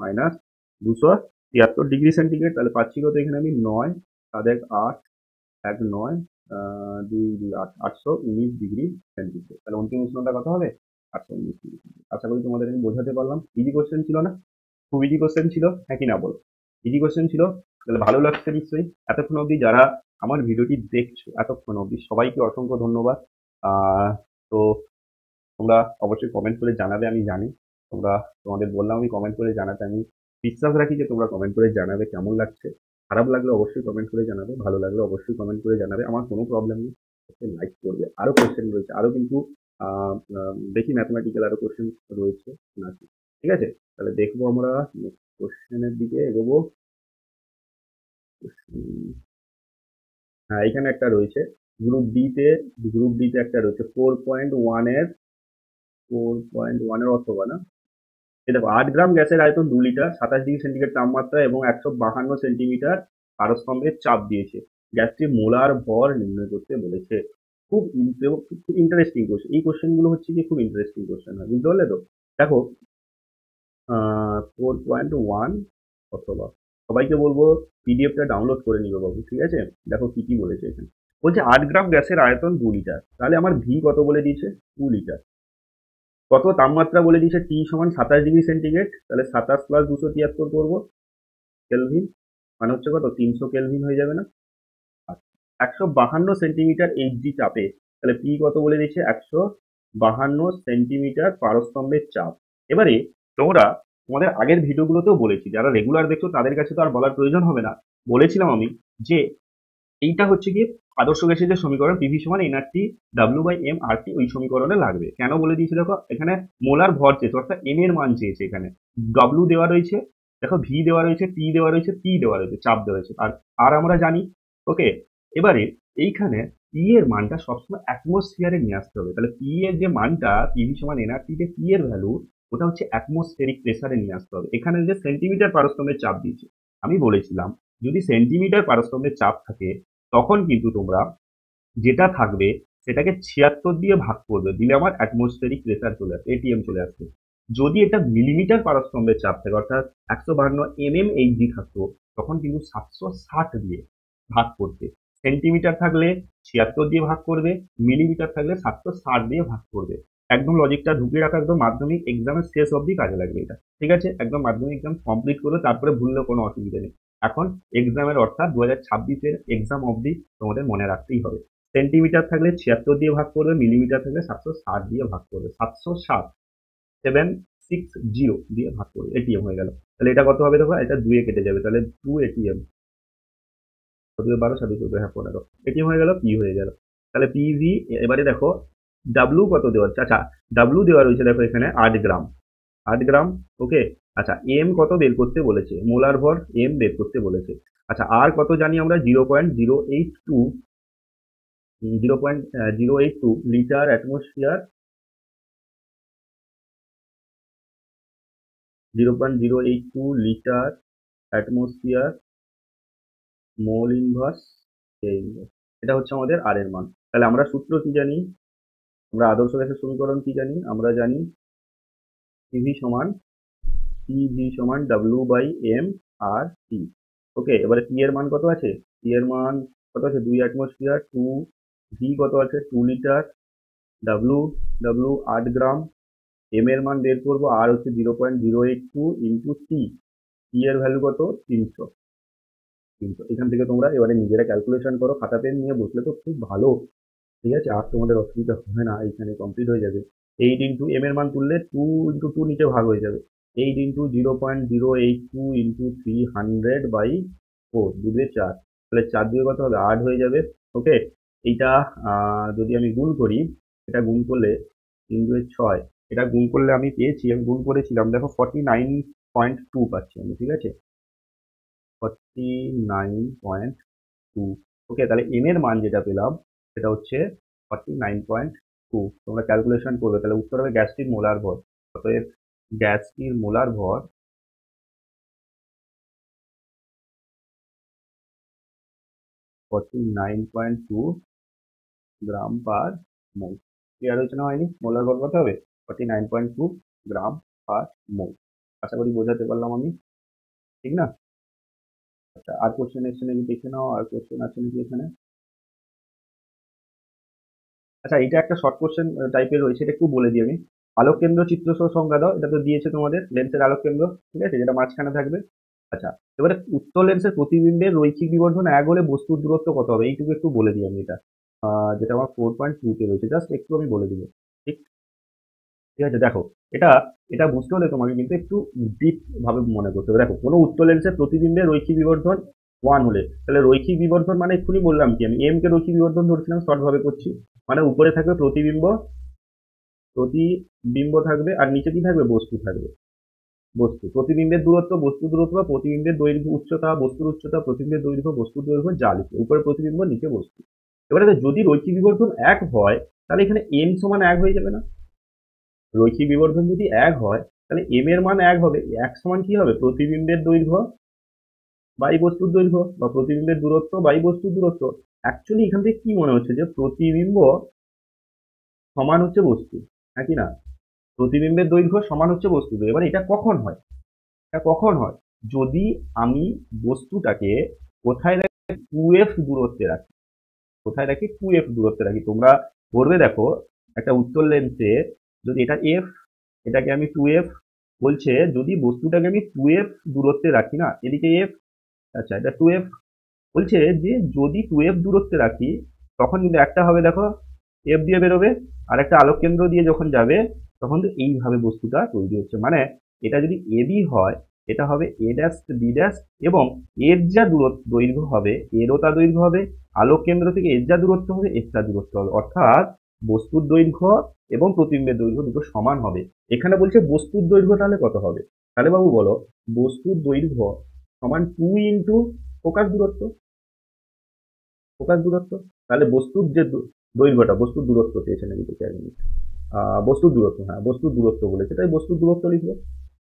-273 ডিগ্রি সেন্টিগ্রেড, তাহলে পাচ্ছি কত এখানে আমি 9, 7 1 8, 1 9, 2 2 8, 819 ডিগ্রি সেন্টিগ্রেড। তাহলে অন্তিম উষ্ণতা কত হবে? 819 ডিগ্রি। আশা করি তোমাদের আমি বোঝাতে পারলাম। ইজি কোশ্চেন ছিল না? খুব ইজি কোশ্চেন ছিল, হ্যাঁ কি না বলো? ইজি কোশ্চেন ছিল। তাহলে ভালো লাগছে নিশ্চয়ই। এতক্ষণ অবধি যারা আমার ভিডিওটি দেখছো, এতক্ষণ অবধি সবাইকে অসংখ্য ধন্যবাদ। আহ, তো তোমরা অবশ্যই কমেন্ট করে জানাবে, আমি জানি তোমরা, তোমাদের বললাম আমি কমেন্ট করে জানাতে, আমি বিশ্বাস রাখি যে তোমরা কমেন্ট করে জানাবে কেমন লাগছে। খারাপ লাগলে অবশ্যই কমেন্ট করে জানাবে, ভালো লাগলে অবশ্যই কমেন্ট করে জানাবে, আমার কোনো প্রবলেম নেই। লাইক করবে। আরো কোশ্চেন রয়েছে, আরো কিন্তু দেখি ম্যাথমেটিক্যাল আরো কোশ্চেন রয়েছে নাকি। ঠিক আছে, তাহলে দেখবো আমরা কোশ্চেনের দিকে এগোবো। হ্যাঁ, এখানে একটা রয়েছে গ্রুপ ডি তে। গ্রুপ ডি তে একটা রয়েছে 4.1 এর, 4.1 এর অথবা না, এই দেখো 8 গ্রাম গ্যাসের আয়তন 2 লিটার, 27 ডিগ্রি সেন্টিগ্রেড তাপমাত্রা এবং 152 সেন্টিমিটার পারস্তম্ভের চাপ দিয়েছে। গ্যাসটির মোলার ভর নির্ণয় করতে বলেছে। খুব খুব ইন্টারেস্টিং কোশ্চেন। এই কোশ্চেন গুলো হচ্ছে কি খুব ইন্টারেস্টিং কোশ্চেন হয়, বুঝতে পারলে তো? দেখো 4.1 অথবা, সবাইকে বলবো পিডিএফটা ডাউনলোড করে নিবে বাবু, ঠিক আছে? দেখো কি কি বলেছে এখানে। বলছে 8 গ্রাম গ্যাসের আয়তন 2 লিটার, তাহলে আমার ভি কত বলে দিয়েছে? 2 লিটার। কত তাপমাত্রা বলে দিয়েছে? টি সমান 27 ডিগ্রি সেন্টিগ্রেড, তাহলে 27 + 273 করবো কেলভিন, মানে হচ্ছে কত 300 কেলভিন হয়ে যাবে না? 152 সেন্টিমিটার এইচজি চাপে, তাহলে পি কত বলে দিয়েছে? 152 সেন্টিমিটার পারস্তম্ভের চাপ। এবারে তোমরা তোমাদের আগের ভিডিওগুলোতেও বলেছি, যারা রেগুলার দেখছো তাদের কাছে তো আর বলার প্রয়োজন হবে না। বলেছিলাম আমি যে এইটা হচ্ছে গিয়ে আদর্শ গ্যাসের যে সমীকরণ, পিভি সমান এনআরটি W/m/RT, ওই সমীকরণে লাগবে। কেন বলে দিয়েছি দেখো, এখানে মোলার ভর চেয়েছে, অর্থাৎ এম এর মান চেয়েছে। এখানে ডব্লিউ দেওয়া রয়েছে, দেখো ভি দেওয়া রয়েছে, টি দেওয়া রয়েছে, পি দেওয়া রয়েছে, চাপ দেওয়া রয়েছে, আর আর আমরা জানি। ওকে, এবারে এইখানে পি এর মানটা সবসময় অ্যাটমসফিয়ারে নিয়ে আসতে হবে। তাহলে পি এর যে মানটা, পিভি সমান এনআরটি তে পি এর ভ্যালু, ওটা হচ্ছে অ্যাটমসফেরিক প্রেসারে নিয়ে আসতে হবে। এখানে যে সেন্টিমিটার পারস্তম্ভের চাপ দিয়েছে, আমি বলেছিলাম যদি সেন্টিমিটার পারস্তম্ভের চাপ থাকে তখন কিন্তু তোমরা যেটা থাকবে সেটাকে 76 দিয়ে ভাগ করবে, দিলে আমার অ্যাটমসফেরিক প্রেসার চলে আসবে, এটিএম চলে আসবে। যদি এটা মিলিমিটার পারস্তম্ভের চাপ থাকে, অর্থাৎ 152 mm থাকতো, তখন কিন্তু 760 দিয়ে ভাগ করতে। সেন্টিমিটার থাকলে 76 দিয়ে ভাগ করবে, মিলিমিটার থাকলে 760 দিয়ে ভাগ করবে। একদম লজিকটা ঢুকিয়ে রাখা, একদম মাধ্যমিক এক্সামের শেষ অবধি কাজে লাগবে এটা, ঠিক আছে? একদম মাধ্যমিক এক্সাম কমপ্লিট করে তারপরে ভুললেও কোনো অসুবিধা নেই। এখন এক্সামের, অর্থাৎ 2026-এর এক্সাম অবধি তোমাদের মনে রাখতেই হবে। সেন্টিমিটার থাকলে 76 দিয়ে ভাগ করবে, মিলিমিটার থাকলে 760 দিয়ে ভাগ করবে, 760 দিয়ে ভাগ করবে, এটিএম হয়ে গেল। তাহলে এটা কত হবে দেখো, এটা 2 এ কেটে যাবে, তাহলে 2 এটিএম, 12 7 14 হ্যাঁ 15 এটিএম হয়ে গেল, পি হয়ে গেল। তাহলে পিভি। এবারে দেখো ডাব্লু কত দেওয়া হচ্ছে, আচ্ছা ডাব্লু দেওয়া রয়েছে দেখো এখানে 8 গ্রাম, 8 গ্রাম। ওকে, আচ্ছা এম কত বের করতে বলেছে? মোলার ভর এম বের করতে বলেছে। আচ্ছা আর কত জানি আমরা? 0.082 litre atmosphere, 0.082 litre atmosphere mole inverse A inverse, এটা হচ্ছে আমাদের আর এর মান। তাহলে আমরা সূত্র কি জানি? আমরা আদর্শ গ্যাসের সমীকরণ কি জানি? আমরা জানি পিভি সমান, W/m/T। ওকে, এবারে পি এর মান কত আছে? পি এর মান কত আছে? 2 অ্যাটমসফিয়ার, 2। ভি কত আছে? 2 লিটার। ডাব্লু, ডাব্লু 8 গ্রাম। এম এর মান বের করবো, আর হচ্ছে 0.082 ইন্টু টি। টি এর ভ্যালু কত? 300। 300, এখান থেকে তোমরা এবারে নিজেরা ক্যালকুলেশন করো, খাতা পেন নিয়ে বসলে তো খুব ভালো, ঠিক আছে? আর তোমাদের অসুবিধা হবে না, এইখানে কমপ্লিট হয়ে যাবে। 8 ইন্টু এম এর মান তুললে 2 ইন্টু 2 নিচে ভাগ হয়ে যাবে। 8 ইন্টু 0.082 ইন্টু 300/4, 2 দিয়ে 4, তাহলে 4 দিয়ে কত হবে? 8 হয়ে যাবে। ওকে, এইটা যদি আমি গুণ করি, এটা গুণ করলে 3 2 6, এটা গুণ করলে আমি পেয়েছি, আমি গুণ করেছিলাম দেখো 49.2 পাচ্ছি আমি, ঠিক আছে? 49.2। ওকে, তাহলে এম এর মান যেটা পেলাম সেটা হচ্ছে 49.2। তোমরা ক্যালকুলেশন করবে, তাহলে উত্তর হবে গ্যাসটির মোলার ভর। অতএব গ্যাসটির মোলার ভর 49.2 গ্রাম পার মোল। ক্লিয়ার হয়েছে না হয়নি? মোলার গড় কত হবে? 49.2 গ্রাম পার মোল। আশা করি বোঝাতে পারলাম আমি, ঠিক না? আচ্ছা, আর কোশ্চেন এসছে নাকি দেখে নাও, আর কোশ্চেন আছে নাকি এখানে? আচ্ছা, এটা একটা শর্ট কোশ্চেন টাইপের রয়েছে, এটা একটু বলে দিই আমি। আলোক কেন্দ্র চিত্র সহ সংজ্ঞা দাও, এটা তো দিয়েছে তোমাদের লেন্সের আলোক কেন্দ্র, ঠিক আছে, যেটা মাঝখানে থাকবে। আচ্ছা, এবারে উত্তল লেন্সের প্রতিবিম্বের রৈখিক বিবর্ধন 1 হলে বস্তুর দূরত্ব কত হবে, এইটুকু একটু বলে দিই আমি এটা। যেটা আমার 4.2 তে রয়েছে, জাস্ট একটু আমি বলে দিব। ঠিক ঠিক আছে, দেখো, এটা এটা বুঝতে হলে তোমাকে কিন্তু একটু ডিপ ভাবে মনে করতে হবে। দেখো, কোনো উত্তল লেন্সের প্রতিবিম্বের রৈখিক বিবর্ধন 1 হলে, তাহলে রৈখিক বিবর্ধন মানে এক্ষুনি বললাম কি, আমি এম কে রৈখিক বিবর্ধন ধরছিলাম, শর্ট ভাবে করছি। মানে উপরে থাকবে প্রতিবিম্ব, প্রতিবিম্ব থাকবে, আর নিচে কি থাকবে? বস্তু থাকবে। বস্তু, প্রতিবিম্বের দূরত্ব, বস্তুর দূরত্ব, বা প্রতিবিম্বের দৈর্ঘ্য উচ্চতা, বস্তুর উচ্চতা, প্রতিবিম্বের দৈর্ঘ্য, বস্তুর দৈর্ঘ্য, যা লিখে উপরে প্রতিবিম্ব, নিচে বস্তু। এবারে যদি রৈখিক বিবর্ধন 1 হয়, তাহলে এখানে এম সমান 1 হয়ে যাবে না? রৈখিক বিবর্ধন যদি 1 হয়, তাহলে এম এর মান 1 হবে। 1 সমান কি হবে? প্রতিবিম্বের দৈর্ঘ্য বাই বস্তুর দৈর্ঘ্য, বা প্রতিবিম্বের দূরত্ব বাই বস্তুর দূরত্ব। অ্যাকচুয়ালি এখান থেকে কি মনে হচ্ছে যে প্রতিবিম্ব সমান হচ্ছে বস্তু, হ্যাঁ কি না? প্রতিবিম্বের দৈর্ঘ্য সমান হচ্ছে বস্তু। এবার এটা কখন হয়? এটা কখন হয়? যদি আমি বস্তুটাকে কোথায় রাখি? 2f দূরত্বে রাখি। কোথায় রাখি? 2f দূরত্বে রাখি। তোমরা করবে, দেখো, একটা উত্তল লেন্সে যদি এটা f, এটাকে আমি 2f বলছে, যদি বস্তুটাকে আমি 2f দূরত্বে রাখি না, এদিকে f, আচ্ছা এটা 2f বলছে, যে যদি 2f দূরত্বে রাখি, তখন কিন্তু একটা হবে, দেখো, f দিয়ে বেরোবে, আর একটা আলোক কেন্দ্র দিয়ে যখন যাবে, তখন তো এইভাবে বস্তুটা তৈরি হচ্ছে। মানে এটা যদি ab হয়, এটা হবে a ড্যাশ b ড্যাশ, এবং এর যা দূরত্ব দৈর্ঘ্য হবে, এরও তা দৈর্ঘ্য হবে, আলোক কেন্দ্র থেকে এর যা দূরত্ব হবে, এর তা দূরত্ব হবে। অর্থাৎ বস্তুর দৈর্ঘ্য এবং প্রতিবিম্বের দৈর্ঘ্য দুটো সমান হবে। এখানে বলছে বস্তুর দৈর্ঘ্য তাহলে কত হবে? তাহলে বাবু বলো, বস্তুর দৈর্ঘ্য সমান 2 ইন্টু ফোকাস দূরত্ব। ফোকাস দূরত্ব, তাহলে বস্তুর যে দৈর্ঘ্যটা, বস্তুর দূরত্ব চেয়েছে নাকি দেখে এক মিনিট। বস্তুর দূরত্ব, হ্যাঁ বস্তুর দূরত্ব বলেছে, তাই বস্তুর দূরত্ব লিখবো।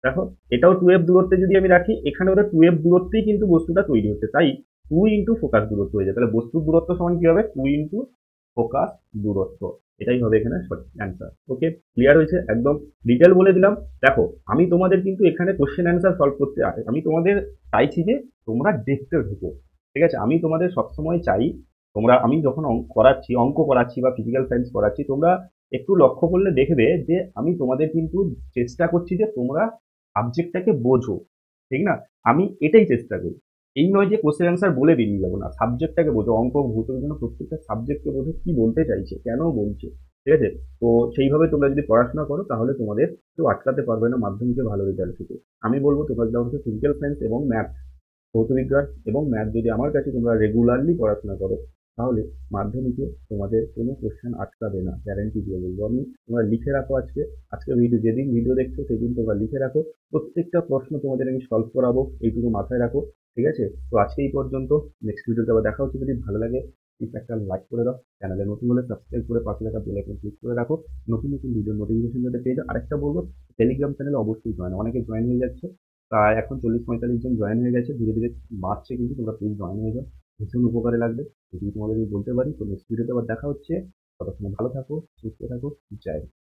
দেখো, এটাও 2f দূরত্বে যদি আমি রাখি, এখানে ওটা 2f দূরত্বেই কিন্তু বস্তুটা তৈরি হচ্ছে, তাই 2 ইন্টু ফোকাস দূরত্ব হয়ে যায়। তাহলে বস্তুর দূরত্ব সমান কি হবে? 2 ইন্টু ফোকাস দূরত্ব। এটাই হবে এখানে সঠিক অ্যান্সার। ওকে, ক্লিয়ার হয়েছে? একদম ডিটেল বলে দিলাম। দেখো, আমি তোমাদের কিন্তু এখানে কোশ্চেন অ্যান্সার সলভ করতে আমি তোমাদের চাইছি যে তোমরা দেখতে ঢুকো, ঠিক আছে? আমি তোমাদের সবসময় চাই, তোমরা, আমি যখন করাচ্ছি, অঙ্ক করাচ্ছি বা ফিজিক্যাল সায়েন্স করাচ্ছি, তোমরা একটু লক্ষ্য করলে দেখবে যে আমি তোমাদের কিন্তু চেষ্টা করছি যে তোমরা সাবজেক্টটাকে বোঝো, ঠিক না? আমি এটাই চেষ্টা করি। এই নয় যে কোশ্চেন অ্যান্সার বলে বেরিয়ে যাবো, না, সাবজেক্টটাকে বোঝো। অঙ্ক, ভৌত বিজ্ঞান, প্রত্যেকটা সাবজেক্টকে বোঝো কি বলতে চাইছে, কেন বলছে, ঠিক আছে? তো সেইভাবে তোমরা যদি পড়াশোনা করো, তাহলে তোমাদের কেউ আটকাতে পারবে না মাধ্যমিকে ভালো রেজাল্ট থেকে। আমি বলবো তোমরা যদি আমাকে ফিজিক্যাল সায়েন্স এবং ম্যাথ, ভৌত বিজ্ঞান এবং ম্যাথ যদি আমার কাছে তোমরা রেগুলারলি পড়াশোনা করো, তাহলে মাধ্যমিকে তোমাদের কোনো কোশ্চেন আটকাবে না, গ্যারান্টি দিয়ে বলবো আমি। তোমরা লিখে রাখো, আজকে আজকে ভিডিও, যেদিন ভিডিও দেখছো সেদিন তোমরা লিখে রাখো, প্রত্যেকটা প্রশ্ন তোমাদের আমি সলভ করাবো, এইটুকু মাথায় রাখো, ঠিক আছে? তো আজকে এই পর্যন্ত। নেক্সট ভিডিওতে আবার দেখা হচ্ছে। যদি ভালো লাগে প্লিজ একটা লাইক করে দাও, চ্যানেলে নতুন হলে সাবস্ক্রাইব করে পাশে থাকা বেল আইকন ক্লিক করে রাখো, নতুন নতুন ভিডিও নোটিফিকেশন যাতে পেয়ে যাও। আরেকটা বলবো, টেলিগ্রাম চ্যানেলে অবশ্যই জয়েন, অনেকে জয়েন হয়ে যাচ্ছে, প্রায় এখন 40-45 জন জয়েন হয়ে গেছে, ধীরে ধীরে বাড়ছে, কিন্তু তোমরা প্লিজ জয়েন হয়ে যাও, ভীষণ উপকারে লাগবে যদি তোমাদের আমি বলতে পারি। তো নেক্সট ভিডিওতে আবার দেখা হচ্ছে, ততক্ষণ ভালো থাকো, সুস্থ থাকো, জয় হিন্দ।